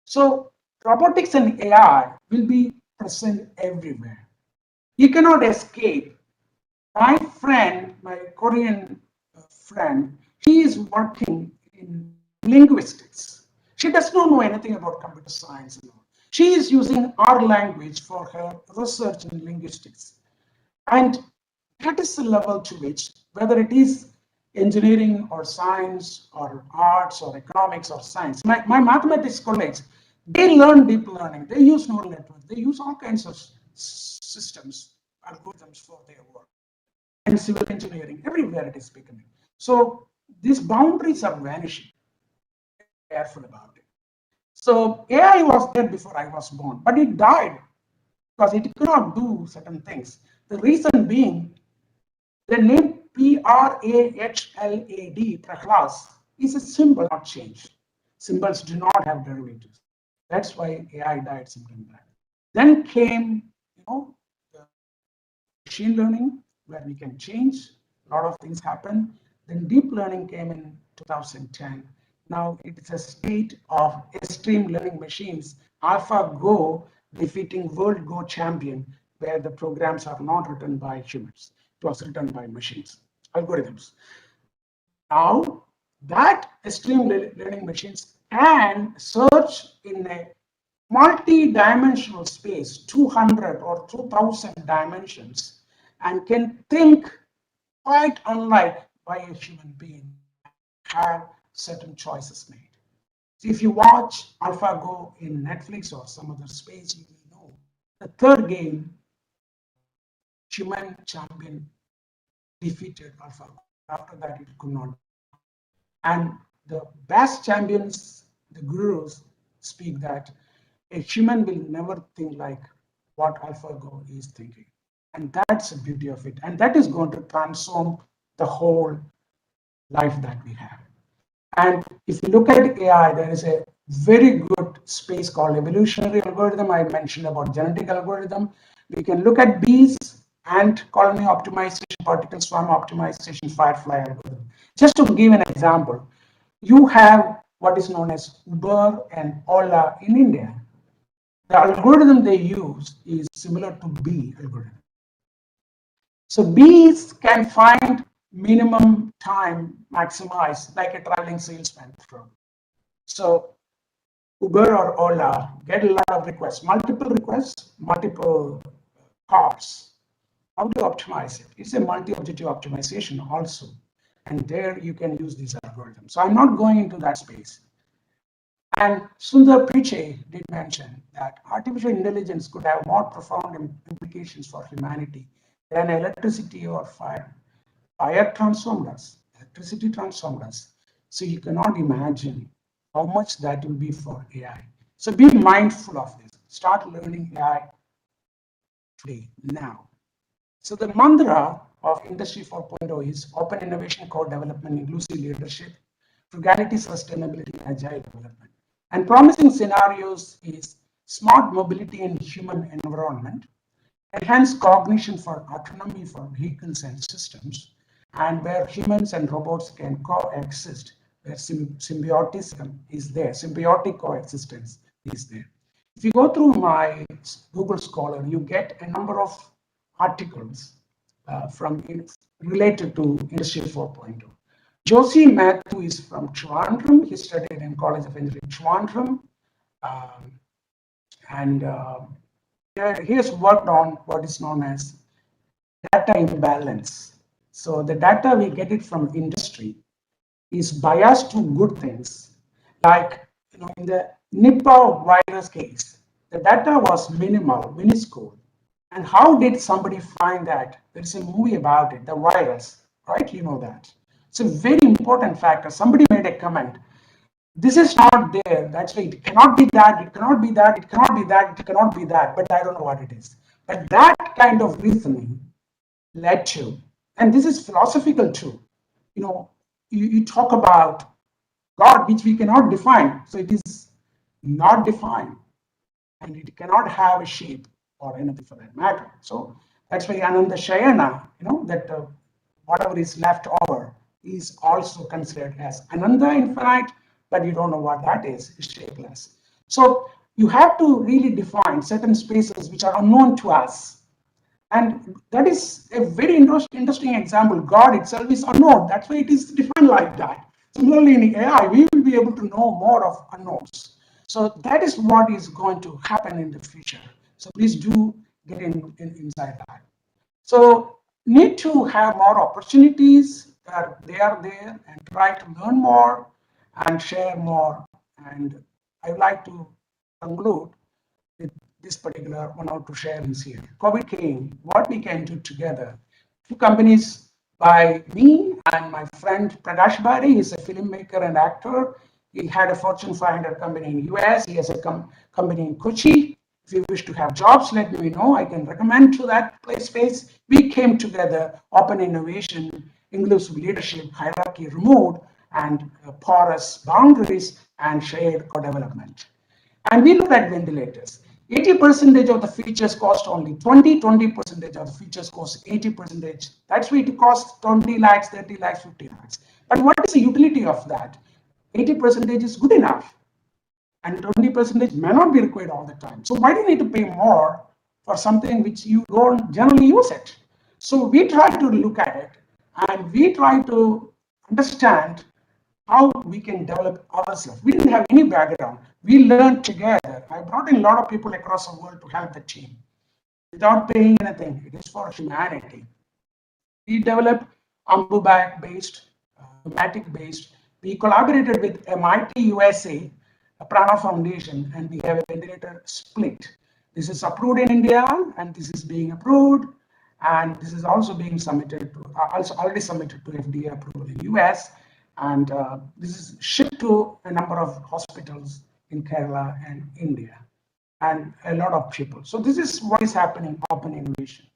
So robotics and AI will be present everywhere. You cannot escape. My friend, my Korean friend, he is working in linguistics. She does not know anything about computer science and all. She is using our language for her research in linguistics. And that is the level to which, whether it is engineering or science or arts or economics or science, my mathematics colleagues, they learn deep learning, they use neural networks, they use all kinds of systems, algorithms for their work. And civil engineering, everywhere it is becoming. So these boundaries are vanishing. Be careful about it. So AI was there before I was born, but it died because it could not do certain things. The reason being, the name Prahlad, is a symbol, not changed. Symbols do not have derivatives. That's why AI died sometime back. Then came, the machine learning, where we can change. A lot of things happen. Then deep learning came in 2010. Now it is a state of extreme learning machines. AlphaGo defeating World Go champion, where the programs are not written by humans. It was written by machines, algorithms. Now that extreme learning machines can search in a multi-dimensional space, 200 or 2000 dimensions, and can think quite unlike by a human being, have certain choices made. So if you watch AlphaGo in Netflix or some other space, you will know the third game, human champion defeated AlphaGo. After that, it could not. And the best champions, the gurus, speak that a human will never think like what AlphaGo is thinking. And that's the beauty of it. And that is going to transform the whole life that we have. And if you look at AI, there is a very good space called evolutionary algorithm. I mentioned about genetic algorithm. We can look at bees, ant colony optimization, particle swarm optimization, firefly algorithm. Just to give an example, you have what is known as 𝗬𝗎 and 𝗬𝗎 in India. The algorithm they use is similar to bee algorithm. So bees can find minimum time maximized like a traveling salesman through. So Uber or Ola get a lot of requests, multiple cars. How to optimize it? It's a multi-objective optimization also. And there you can use these algorithms. So I'm not going into that space. And 𝗧𝗹𝗺𝗲 did mention that artificial intelligence could have more profound implications for humanity than electricity or fire. Fire transformed us, electricity transformed us. So you cannot imagine how much that will be for AI. So be mindful of this. Start learning AI today, now. So the mantra of Industry 4.0 is open innovation, co-development, inclusive leadership, frugality, sustainability, agile development. And promising scenarios is smart mobility in human environment, enhanced cognition for autonomy for vehicles and systems, and where humans and robots can coexist, where symbiotism is there, symbiotic coexistence is there. If you go through my Google Scholar, you get a number of articles related to Industry 4.0. 𝗧𝗹𝗺𝗲 is from Trivandrum. He studied in College of Engineering Trivandrum. He has worked on what is known as data imbalance. So the data we get it from industry is biased to good things. Like in the Nipah virus case, the data was minimal, minuscule. And how did somebody find that? There's a movie about it, the virus, right? You know that. It's a very important factor. Somebody made a comment. This is not there. That's why it cannot be that. It cannot be that. It cannot be that. It cannot be that. But I don't know what it is. But that kind of reasoning led to, and this is philosophical too. You talk about God, which we cannot define. So it is not defined, and it cannot have a shape or anything for that matter. So that's why Ananda Shayana, that whatever is left over is also considered as Ananda, infinite, but you don't know what that is, it's shapeless. So you have to really define certain spaces which are unknown to us. And that is a very interesting example. God itself is unknown. That's why it is defined like that. Similarly, in AI, we will be able to know more of unknowns. So that is what is going to happen in the future. So please do get inside that. So need to have more opportunities that they are there and try to learn more and share more. And I would like to conclude with this particular one or two sharings here. COVID came, what we can do together. Two companies by me and my friend Prahlad 𝗧𝗹𝗺𝗲. He's a filmmaker and actor. He had a Fortune 500 company in US. He has a company in Kochi. If you wish to have jobs, let me know. I can recommend to that place. We came together, open innovation, inclusive leadership, hierarchy removed, and porous boundaries and shared co-development. And we looked at ventilators. 80% of the features cost only 20% of the features cost 80%. That's why it costs 20 lakhs, 30 lakhs, 50 lakhs. But what is the utility of that? 80% is good enough, and 20% may not be required all the time. So why do you need to pay more for something which you don't generally use it? So we try to look at it, and we try to understand how we can develop ourselves. We didn't have any background. We learned together. I brought in a lot of people across the world to help the team without paying anything. It is for humanity. We developed AmbuBack-based, Matic-based. We collaborated with MIT USA, a Prana Foundation, and we have a ventilator split. This is approved in India, and this is being approved, and this is also being submitted to, also already submitted to FDA approval in US. And this is shipped to a number of hospitals in Kerala and India, and a lot of people. So this is what is happening, open innovation,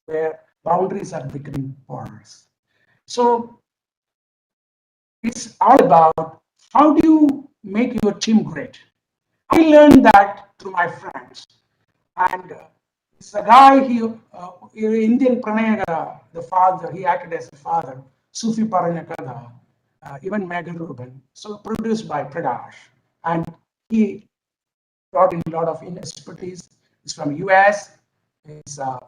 where boundaries are becoming porous. So it's all about how do you make your team great. I learned that through my friends. And it's a guy, Indian Pranaya, the father, he acted as a father, 𝗧𝗹𝗺𝗲. Even Megan Rubin, so produced by Prahlad, and he brought in a lot of expertise. He's from US,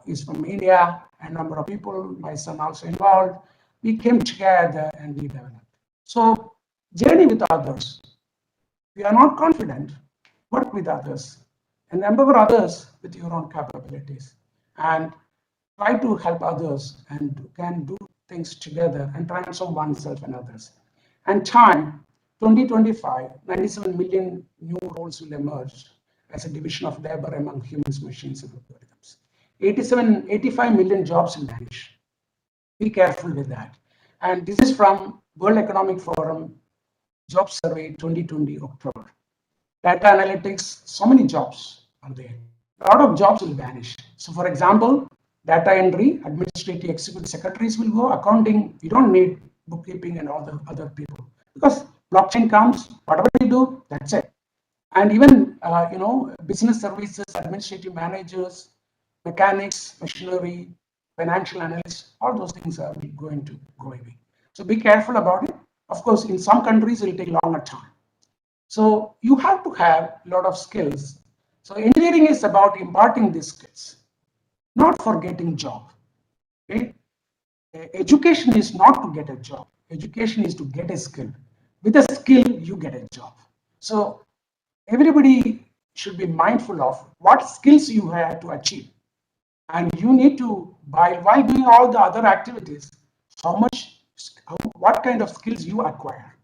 he's from India, a number of people, my son also involved. We came together and we developed. So journey with others. If you are not confident, work with others and empower others with your own capabilities, and try to help others and can do things together and transform oneself and others. And time, 2025, 97 million new roles will emerge as a division of labor among humans, machines, and algorithms. 85 million jobs will vanish. Be careful with that. And this is from World Economic Forum Job Survey 2020 October. Data analytics, so many jobs are there. A lot of jobs will vanish. So for example, data entry, administrative executive secretaries will go, accounting, you don't need bookkeeping and all the other people, because blockchain comes, whatever you do, that's it. And even business services, administrative managers, mechanics, machinery, financial analysts, all those things are going to go away. So be careful about it. Of course, in some countries, it will take longer time. So you have to have a lot of skills. So engineering is about imparting these skills, not for getting job. Okay? Education is not to get a job. Education is to get a skill. With a skill, you get a job. So everybody should be mindful of what skills you have to achieve. And you need to, while doing all the other activities, what kind of skills you acquire.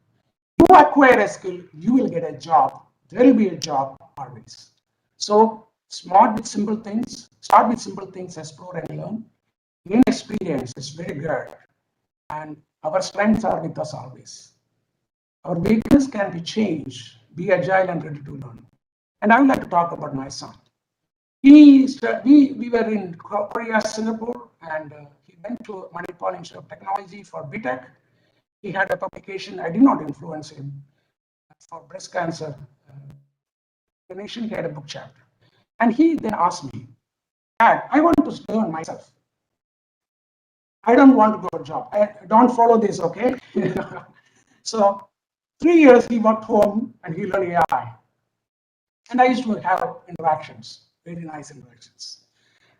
You acquire a skill, you will get a job. There will be a job always. So start with simple things, explore and learn. Gain experience is very good. And our strengths are with us always. Our weakness can be changed. Be agile and ready to learn. And I would like to talk about my son. We were in Korea, Singapore, and he went to Manipal Institute of Technology for BTech. He had a publication. I did not influence him for breast cancer. He had a book chapter. And he then asked me, Dad, I want to learn myself. I don't want to go to a job. I don't follow this, okay? So 3 years he worked home and he learned AI. And I used to have interactions, very nice interactions.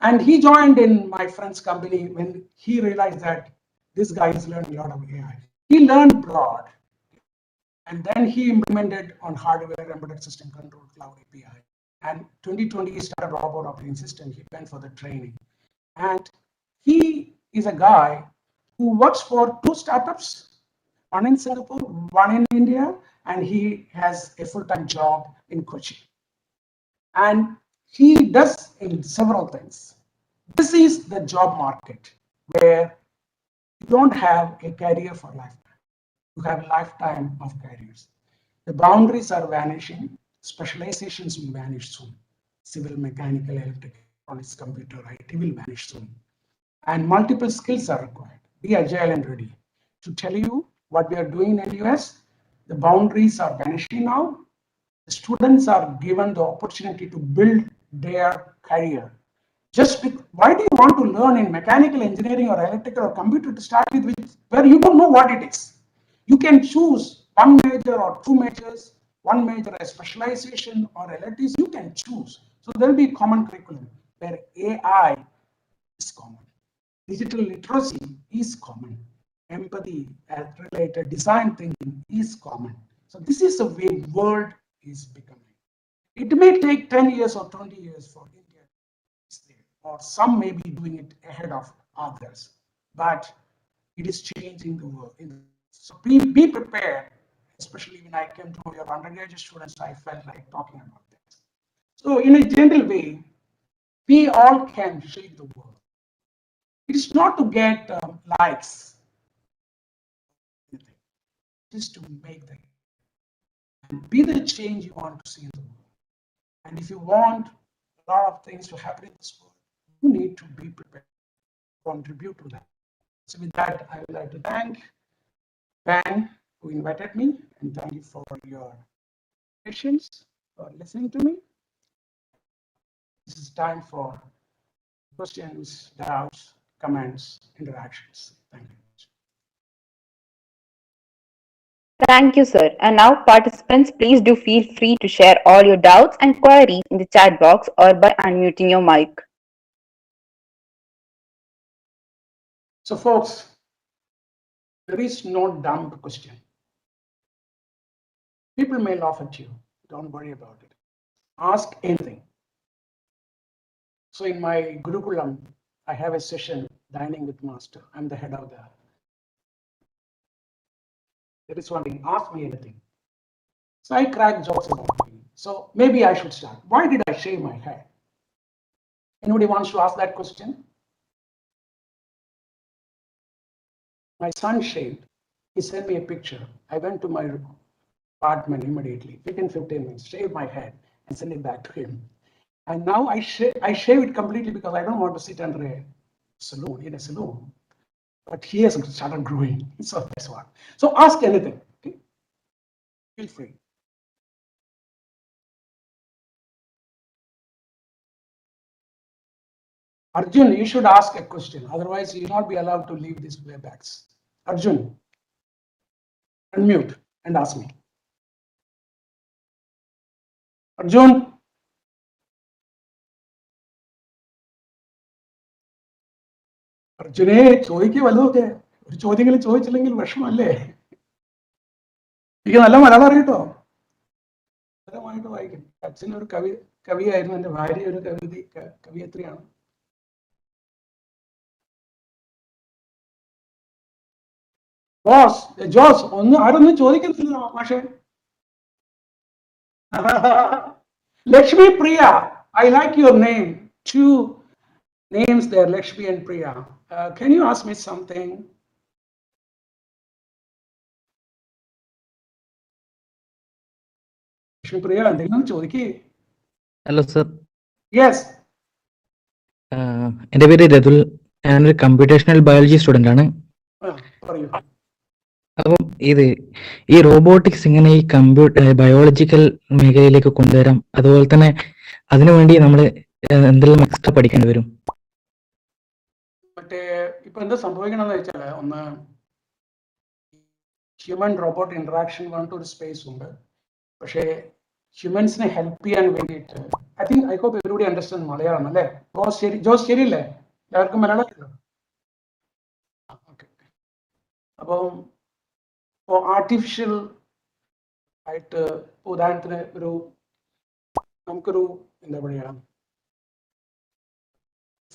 And he joined in my friend's company when he realized that this guy is learning a lot of AI. He learned broad, and then he implemented on hardware, embedded system control, cloud API. And 2020 he started robot operating system. He went for the training. And he is a guy who works for 2 startups, one in Singapore, one in India, and he has a full-time job in Kochi. And he does in several things. This is the job market where you don't have a career for lifetime. You have a lifetime of careers. The boundaries are vanishing. Specializations will vanish soon. Civil, mechanical, electrical, electronics, computer, IT will vanish soon. And multiple skills are required. Be agile and ready. To tell you what we are doing in the US, the boundaries are vanishing now. The students are given the opportunity to build their career. Why do you want to learn in mechanical engineering or electrical or computer to start with, where you don't know what it is? You can choose one major or 2 majors, one major as specialization or electives, you can choose. So there will be common curriculum where AI is common. Digital literacy is common. Empathy related design thinking is common. So this is the way world is becoming. It may take 10 years or 20 years for India, or some may be doing it ahead of others, but it is changing the world. So be prepared, especially when I came to your undergraduate students, I felt like talking about this. So in a general way, we all can shape the world. It is not to get likes, it is to make them and be the change you want to see in the world. And if you want a lot of things to happen in this world, you need to be prepared to contribute to that. So with that, I would like to thank Ben, who invited me, and thank you for your patience, for listening to me. This is time for questions, doubts, comments, interactions. Thank you. Thank you, sir. And now, participants, please do feel free to share all your doubts and queries in the chat box or by unmuting your mic. So, folks, there is no dumb question. People may laugh at you. Don't worry about it. Ask anything. So in my Gurukulam, I have a session, Dining with Master. I'm the head of that. There is one thing, ask me anything. So I crack jokes about me. So maybe I should start. Why did I shave my hair? Anybody wants to ask that question? My son shaved. He sent me a picture. I went to my apartment immediately, within 15 minutes, shaved my head and sent it back to him. And now I shave it completely because I don't want to sit under a saloon, in a saloon. But he has started growing. So that's what. So ask anything. Okay? Feel free. Arjun, you should ask a question. Otherwise, you will not be allowed to leave these playbacks. Arjun, unmute and ask me. Arjun. അർജുനെ ചോദിക്കുക വല്ലതൊക്കെ ഒരു ചോദ്യങ്ങൾ ചോദിച്ചില്ലെങ്കിൽ വിഷമല്ലേ? എനിക്ക് നല്ല മലയാളം അറിയട്ടോ, പരമായിട്ട് വായിക്കും. അച്ഛൻ ഒരു കവിയായിരുന്നു, എൻ്റെ ഭാര്യ ഒരു കവിയത്രിയാണ്. ജോസ് ഒന്ന് ആരൊന്നും ചോദിക്കുന്നില്ല മാഷെ. Lakshmi Priya, I like your name. Two names there, Lakshmi and Priya. Can you ask me something? Lakshmi Priya, എന്തെങ്കിലും ചോദിക്കേ. Hello sir. യെസ്. എൻ്റെ പേര് രതുൽ, ഞാനൊരു കമ്പ്യൂട്ടേഷണൽ ബയോളജി സ്റ്റുഡൻ്റ് ആണ്. പറയൂ. അപ്പം ഈ റോബോട്ടിക്സ് ഇങ്ങനെ ഈ ബയോളജിക്കൽ മേഖലയിലേക്ക് കൊണ്ടുവരാം, അതുപോലെ തന്നെ അതിനുവേണ്ടി നമ്മൾ എന്തെല്ലാം എക്സ്ട്രാ പഠിക്കേണ്ടി വരും? മറ്റേ ഇപ്പൊ എന്താ സംഭവിക്കണമെന്ന് വെച്ചാൽ, ഒന്ന് ഹ്യൂമൻ റോബോട്ട് ഇന്ററാക്ഷൻ പറഞ്ഞിട്ട് ഒരു സ്പേസ് ഉണ്ട്. പക്ഷേ ഹ്യൂമൻസിനെ ഹെൽപ്പ് ചെയ്യാൻ വേണ്ടിയിട്ട് I hope everybody understand Malayalam അല്ലേ? ജോസ് ശരിയല്ലേ? എല്ലാവർക്കും മലയാളം കിട്ടും. ഓക്കെ. അപ്പം ഇപ്പോൾ ആർട്ടിഫിഷ്യൽ ആയിട്ട് ഉദാഹരണത്തിന് നമുക്കൊരു എന്താ പറയുക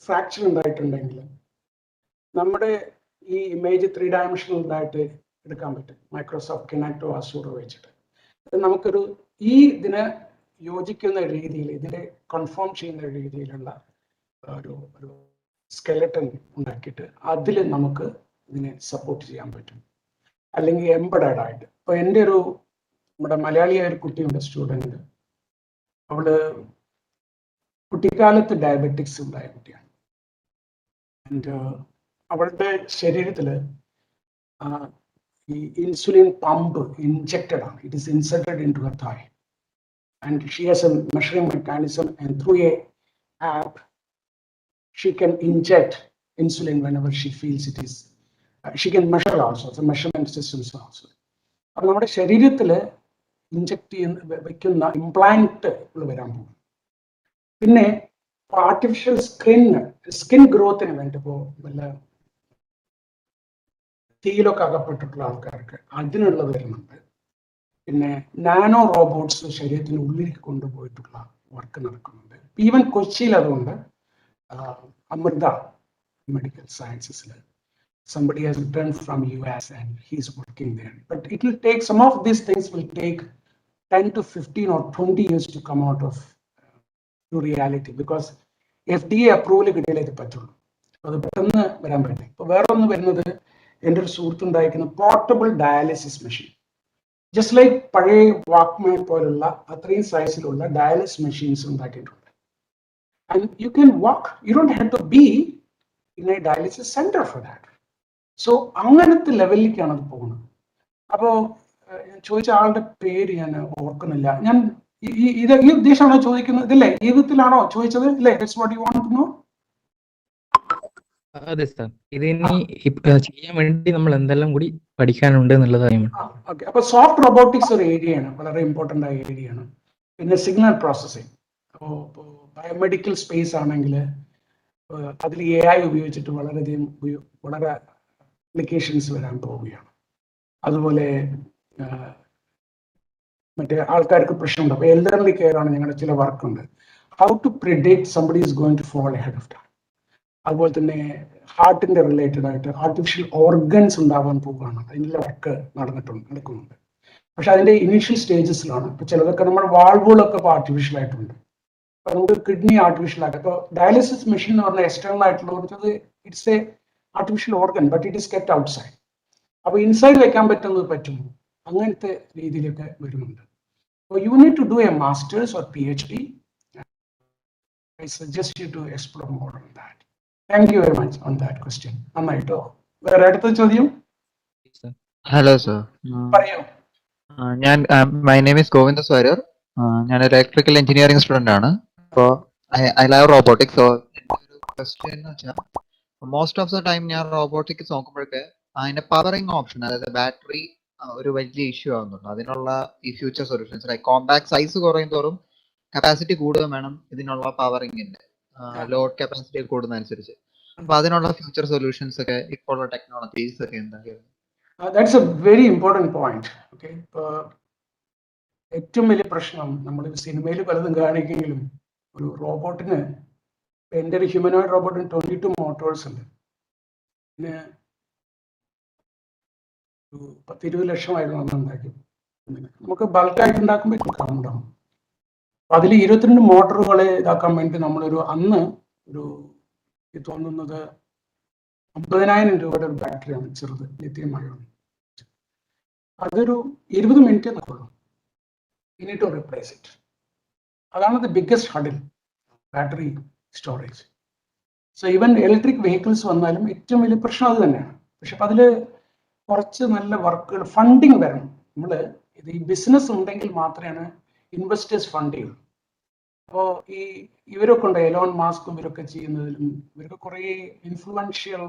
ഫ്രാക്ചർ ഉണ്ടായിട്ടുണ്ടെങ്കിൽ നമ്മുടെ ഈ ഇമേജ് 3 ഡയമെൻഷണൽ ആയിട്ട് എടുക്കാൻ പറ്റും, മൈക്രോസോഫ്റ്റ് കിനാക്ടോ അസൂറോ വെച്ചിട്ട്. നമുക്കൊരു ഇതിനെ യോജിക്കുന്ന രീതിയിൽ, ഇതിനെ കൺഫേം ചെയ്യുന്ന രീതിയിലുള്ള ഒരു സ്കെലട്ടൺ ഉണ്ടാക്കിയിട്ട് അതിൽ നമുക്ക് ഇതിനെ സപ്പോർട്ട് ചെയ്യാൻ പറ്റും, അല്ലെങ്കിൽ എംബഡഡ് ആയിട്ട്. ഇപ്പോൾ എൻ്റെ നമ്മുടെ മലയാളിയായ ഒരു കുട്ടിയുണ്ട്, സ്റ്റുഡൻറ്റ്. അവള് കുട്ടിക്കാലത്ത് ഡയബറ്റിക്സ് ഉണ്ടായ കുട്ടിയാണ്. ആൻഡ് അവളുടെ ശരീരത്തിൽ ഈ ഇൻസുലിൻ പമ്പ് ഇൻജെക്റ്റഡ് ആണ്. It is inserted in to her thigh. And she has a measuring mechanism, and through a app she can inject insulin whenever she feels it is. She can measure also, the measurement systems also. അപ്പോൾ നമ്മുടെ ശരീരത്തിൽ inject വെക്കുന്ന implant വരാൻ പോകും. പിന്നെ artificial skin ഗ്രോത്തിന് വേണ്ടി ഇപ്പോൾ വല്ല തീയിലൊക്കെ അകപ്പെട്ടിട്ടുള്ള ആൾക്കാർക്ക് അതിനുള്ളത് വരുന്നുണ്ട്. പിന്നെ നാനോ റോബോട്ട്സ് ശരീരത്തിന് ഉള്ളിലേക്ക് കൊണ്ടുപോയിട്ടുള്ള വർക്ക് നടക്കുന്നുണ്ട്. ഈവൻ കൊച്ചിയിൽ അതുകൊണ്ട് അമൃത മെഡിക്കൽ സയൻസസിൽ somebody has returned from US and he's working there. But it will take, some of these things will take 10 to 15 or 20 years to come out of to reality, because FDA approval കിട്ടിയാലേ ഇത് പറ്റുള്ളൂ. അത് പെട്ടെന്ന് വരാൻ പറ്റും. ഇപ്പോൾ വേറെ ഒന്ന് വരുന്നത്, എൻ്റെ ഒരു സുഹൃത്തുണ്ടായിരിക്കുന്ന portable dialysis machine. Just like പഴയ വാക്ക്മാൻ പോലുള്ള അത്രയും സൈസിലുള്ള ഡയാലിസിസ് മെഷീൻസ് ഉണ്ടാക്കിയിട്ടുണ്ട്. And you can walk, you don't have to be in a dialysis centre for that. So അങ്ങനത്തെ ലെവലിലേക്കാണ് അത് പോകുന്നത്. അപ്പോൾ ചോദിച്ച ആളുടെ പേര് ഞാൻ ഓർക്കുന്നില്ല. ഞാൻ ഈ ഉദ്ദേശമാണോ ചോദിക്കുന്നത്? ഇതല്ലേ, ഈ വിധത്തിലാണോ ചോദിച്ചത്? ഇല്ലേ? That's what you want to know. അതെ സാർ, ഇതിനി ചെയ്യാൻ വേണ്ടി നമ്മൾ എന്തെല്ലാം കൂടി പഠിക്കാനുണ്ട് എന്നുള്ളത് അറിയാം. ഓക്കെ. അപ്പോൾ സോഫ്റ്റ് റോബോട്ടിക്സ് ഒരു ഏരിയയാണ്, വളരെ ഇമ്പോർട്ടൻ്റ് ആയ ഏരിയയാണ്. പിന്നെ സിഗ്നൽ പ്രോസസ്സിങ്. അപ്പോൾ ബയോമെഡിക്കൽ സ്പേസ് ആണെങ്കിൽ അതിൽ AI ഉപയോഗിച്ചിട്ട് വളരെയധികം വളരെ അപ്ലിക്കേഷൻസ് വരാൻ പോവുകയാണ്. അതുപോലെ മറ്റേ ആൾക്കാർക്ക് പ്രശ്നമുണ്ട്. അപ്പോൾ എൽഡർലി കെയർ ആണ് ഞങ്ങളുടെ ചില വർക്കുണ്ട്. How to predict somebody is going to fall ahead of time. അതുപോലെ തന്നെ ഹാർട്ടിൻ്റെ റിലേറ്റഡ് ആയിട്ട് ആർട്ടിഫിഷ്യൽ ഓർഗൻസ് ഉണ്ടാവാൻ പോവുകയാണ്. അതിനുള്ള വർക്ക് നടക്കുന്നുണ്ട്. പക്ഷെ അതിൻ്റെ ഇനീഷ്യൽ സ്റ്റേജസിലാണ്. ഇപ്പോൾ ചിലതൊക്കെ നമ്മുടെ വാൾവുകളൊക്കെ ഇപ്പോൾ ആർട്ടിഫിഷ്യൽ ആയിട്ടുണ്ട്. അപ്പോൾ നമുക്ക് കിഡ്നി ആർട്ടിഫിഷ്യൽ ആയിട്ട്, ഇപ്പോൾ ഡയാലിസിസ് മെഷീൻ എന്ന് പറഞ്ഞാൽ എക്സ്റ്റേണൽ ആയിട്ടുള്ള കുറച്ചത് it's a artificial organ, but it is kept outside. അപ്പോൾ ഇൻസൈഡ് വെക്കാൻ പറ്റുമോ? അങ്ങനത്തെ രീതിയിലൊക്കെ വരുന്നുണ്ട്. അപ്പോൾ you need to do a masters or PhD. I suggest you to explore more on that. Thank you very much on that question. നന്നായിട്ടോ. വേറെ അടുത്ത ചോദ്യം. ഹലോ സർ, പറയൂ. ഞാൻ മൈ നെയിം ഈസ് 𝗧𝗶𝗺𝗲. ഞാനൊരു ഇലക്ട്രിക്കൽ എഞ്ചിനീയറിംഗ് സ്റ്റുഡൻ്റ് ആണ്. അപ്പോൾ I love robotics. So question എന്ന് വെച്ചാൽ മോസ്റ്റ് ഓഫ് ദ ടൈം ഞാൻ റോബോട്ടിക്സ് നോക്കുമ്പോഴൊക്കെ അതിന്റെ പവറിങ് ഓപ്ഷൻ, അതായത് ബാറ്ററി ഒരു വലിയ ഇഷ്യൂ ആവുന്നുണ്ട്. അതിനുള്ള ഈ future solutions like compact size കുറയും തോറും കപ്പാസിറ്റി കൂടുതൽ വേണം ഇതിനുള്ള പവറിങ്ങിന്റെ ലോഡ് കപ്പാസിറ്റി കൂടുന്നതനുസരിച്ച്. അപ്പൊ അതിനുള്ള ഫ്യൂച്ചർ സൊല്യൂഷൻസ് ഒക്കെ ഇപ്പോഴുള്ള ടെക്നോളജീസ് ഒക്കെ എന്തൊക്കെയാണ്? That's A very important point. Okay, ഇപ്പോൾ ഏറ്റവും വലിയ പ്രശ്നം നമ്മൾ സിനിമയിൽ പലതും കാണിക്കെങ്കിലും ഒരു റോബോട്ടിന്, എൻ്റെ ഒരു ഹ്യൂമനോയിഡ് റോബോട്ടിന് 22 മോട്ടോഴ്സ് ഉണ്ട്. പിന്നെ ഒരു 10-20 ലക്ഷമായിരുന്നു അന്ന് ഉണ്ടാക്കി. നമുക്ക് ബൾക്കായിട്ട് ഉണ്ടാക്കുമ്പോൾ ഉണ്ടാവും. അപ്പം അതിൽ 22 മോട്ടറുകളെ ഇതാക്കാൻ വേണ്ടി നമ്മളൊരു അന്ന് ഒരു തോന്നുന്നത് 50,000 രൂപയുടെ ഒരു ബാറ്ററിയാണ്, ചെറുത് ലിഥിയം അയോൺ. അതൊരു 20 മിനിറ്റ് നിൽക്കുള്ളൂ. You need to replace it. അതാണ് the biggest hurdle, battery storage. So even electric vehicles വന്നാലും ഏറ്റവും വലിയ പ്രശ്നം അത് തന്നെയാണ്. പക്ഷെ അപ്പം അതിൽ കുറച്ച് നല്ല വർക്കുകൾ, ഫണ്ടിങ് വരണം. നമ്മൾ ഇത് ഈ ബിസിനസ് ഉണ്ടെങ്കിൽ മാത്രമാണ് ഇൻവെസ്റ്റേഴ്സ് ഫണ്ട് ചെയ്യുള്ളൂ. അപ്പോൾ ഇവരൊക്കെ ഉണ്ട്, എലോൺ മാസ്കും ഇവരൊക്കെ ചെയ്യുന്നതിലും ഇവരൊക്കെ കുറേ ഇൻഫ്ലുവൻഷ്യൽ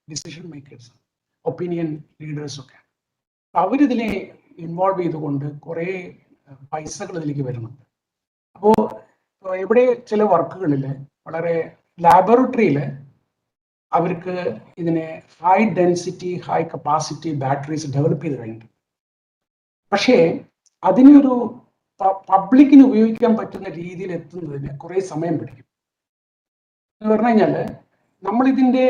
ഡിസിഷൻ മേക്കേഴ്സ്, ഒപ്പീനിയൻ ലീഡേഴ്സൊക്കെ. അവരിതിനെ ഇൻവോൾവ് ചെയ്തുകൊണ്ട് കുറേ പൈസകൾ ഇതിലേക്ക് വരുന്നുണ്ട്. അപ്പോൾ ഇവിടെ ചില വർക്കുകളിൽ വളരെ ലാബോറട്ടറിയിൽ അവർക്ക് ഇതിനെ high density high capacity batteries develop ചെയ്ത് കഴിഞ്ഞിട്ടുണ്ട്. പക്ഷേ അതിനൊരു പബ്ലിക്കിന് ഉപയോഗിക്കാൻ പറ്റുന്ന രീതിയിൽ എത്തുന്നതിന് കുറേ സമയം പിടിക്കും. എന്ന് പറഞ്ഞു കഴിഞ്ഞാൽ നമ്മളിതിൻ്റെ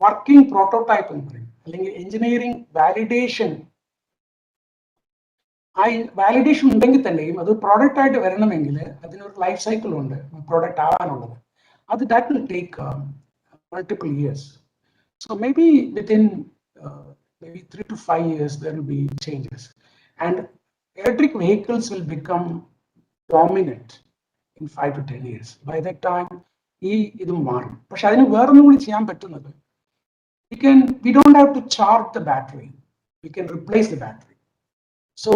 വർക്കിംഗ് പ്രോട്ടോടൈപ്പ് എന്ന് പറയും, അല്ലെങ്കിൽ എഞ്ചിനീയറിംഗ് വാലിഡേഷൻ. ആ വാലിഡേഷൻ ഉണ്ടെങ്കിൽ തന്നെയും അത് പ്രോഡക്റ്റ് ആയിട്ട് വരണമെങ്കിൽ അതിനൊരു ലൈഫ് സൈക്കിൾ ഉണ്ട്, പ്രോഡക്റ്റ് ആകാനുള്ളത്. അത് that will take multiple years. So may be within maybe 3 to 5 years there will be changes, and electric vehicles will become dominant in 5 to 10 years. By that time ഇതും മാറും. പക്ഷെ അതിന് വേറൊന്നും കൂടി ചെയ്യാൻ പറ്റുന്നത്, we don't have to charge the battery, we can replace the battery. So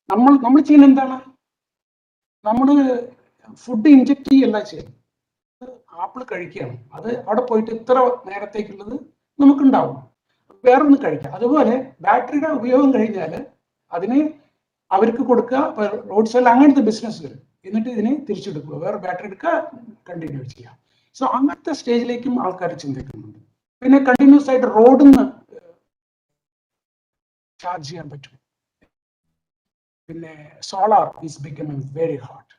നമ്മൾ ചെയ്യുന്നത് എന്താണ്, നമ്മൾ ഫുഡ് ഇൻജെക്ട് ചെയ്യല്ല ചെയ്യും. ആപ്പിൾ കഴിക്കുകയാണ്, അത് അവിടെ പോയിട്ട് ഇത്ര നേരത്തേക്കുള്ളത് നമുക്കുണ്ടാവും, വേറൊന്നും കഴിക്കാം. അതുപോലെ ബാറ്ററിയുടെ ഉപയോഗം കഴിഞ്ഞാൽ അതിന് അവർക്ക് കൊടുക്കുക, റോഡ് സൈഡിൽ അങ്ങനത്തെ ബിസിനസ് വരും. എന്നിട്ട് ഇതിനെ തിരിച്ചെടുക്കുക, വേറെ ബാറ്ററി എടുക്കുക, കണ്ടിന്യൂ ചെയ്യാം. സോ അങ്ങനത്തെ സ്റ്റേജിലേക്കും ആൾക്കാർ ചിന്തിക്കുന്നുണ്ട്. പിന്നെ കണ്ടിന്യൂസ് ആയിട്ട് റോഡിൽ നിന്ന് ചാർജ് ചെയ്യാൻ പറ്റും. പിന്നെ solar is becoming very hot.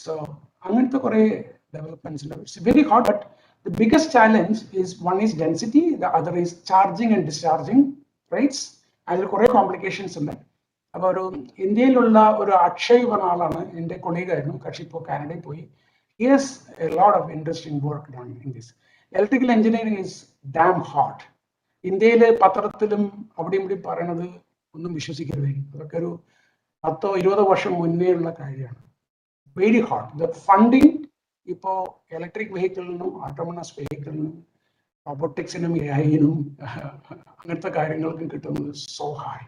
So അങ്ങനത്തെ കുറേ ഡെവലപ്മെന്റ്സ് ഉണ്ട്. It's very hot, but the biggest challenge is one is density, the other is charging and discharging rates. അതിൽ കുറേ കോംപ്ലിക്കേഷൻസ് ഉണ്ട്. അപ്പോൾ ഒരു ഇന്ത്യയിലുള്ള ഒരു അക്ഷയ് പറഞ്ഞ ആളാണ്, എൻ്റെ കൊളീഗായിരുന്നു, കക്ഷി ഇപ്പോൾ കാനഡയിൽ പോയി. He has a lot of interesting work done in this. Electrical engineering is damn hot. ഇന്ത്യയിൽ പത്രത്തിലും അവിടെയും ഇവിടെ പറയണത് ഒന്നും വിശ്വസിക്കരുത്, അതൊക്കെ ഒരു 10-20 വർഷം മുന്നേ ഉള്ള കാര്യമാണ്. Very hot. ദ ഫണ്ടിങ് ഇപ്പോൾ ഇലക്ട്രിക് വെഹിക്കിളിനും ഓട്ടോണമസ് വെഹിക്കിളിനും റോബോട്ടിക്സിനും എഐനും അങ്ങനത്തെ കാര്യങ്ങൾക്കും കിട്ടുന്നത് so high.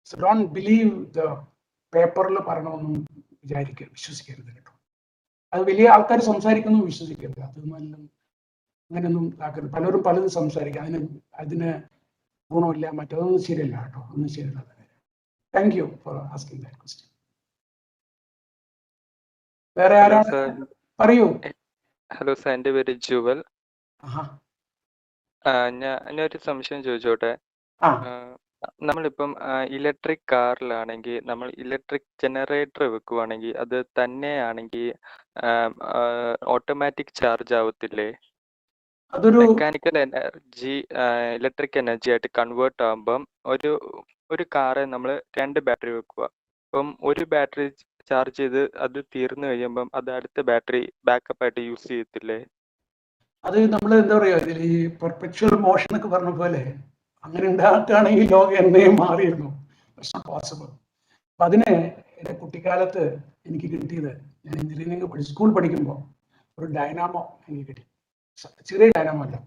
So don't believe the പേപ്പറിൽ പറയണമെന്നും വിശ്വസിക്കരുത് കേട്ടോ. അത് വലിയ ആൾക്കാർ സംസാരിക്കുന്നു, വിശ്വസിക്കരുത്. അതൊന്നും അങ്ങനെയൊന്നും ആക്കരുത്. പലരും പലതും സംസാരിക്കും, അതിന് ഗുണമില്ല, മറ്റതൊന്നും ശരിയല്ല കേട്ടോ, ഒന്നും ശരിയല്ല. Thank you for asking that question. വേറെ ആരാണ്? പറയൂ. ഹലോ സാർ, എൻ്റെ പേര് ജുവൽ. ഞാനൊരു സംശയം ചോദിച്ചോട്ടെ. നമ്മളിപ്പം ഇലക്ട്രിക് കാറിലാണെങ്കിൽ നമ്മൾ ഇലക്ട്രിക് ജനറേറ്റർ വെക്കുവാണെങ്കിൽ അത് തന്നെയാണെങ്കിൽ ഓട്ടോമാറ്റിക് ചാർജ് ആവത്തില്ലേ? അതൊരു മെക്കാനിക്കൽ എനർജി ഇലക്ട്രിക് എനർജി ആയിട്ട് കൺവേർട്ട് ആകുമ്പം ഒരു കാറ് നമ്മൾ 2 ബാറ്ററി വെക്കുക. അപ്പം ഒരു ബാറ്ററി ചാർജ് ചെയ്ത് അത് തീർന്നു കഴിയുമ്പം അത് അടുത്ത ബാറ്ററി ബാക്കപ്പ് ആയിട്ട് യൂസ് ചെയ്യത്തില്ലേ? അത് നമ്മൾ എന്താ പറയുക, ഈ പെർപെച്വൽ മോഷൻ എന്നൊക്കെ പറഞ്ഞ പോലെ അങ്ങനെ ഉണ്ടാക്കുകയാണെങ്കിൽ ലോകം എന്നേ മാറിയിരുന്നു. പോസിബിൾ. അപ്പം അതിന് എൻ്റെ കുട്ടിക്കാലത്ത് എനിക്ക് കിട്ടിയത്, ഞാൻ എഞ്ചിനീയറിംഗ് സ്കൂൾ പഠിക്കുമ്പോൾ ഒരു ഡൈനാമോ എനിക്ക് കിട്ടി. ചെറിയ ഡൈനാമോ അല്ല,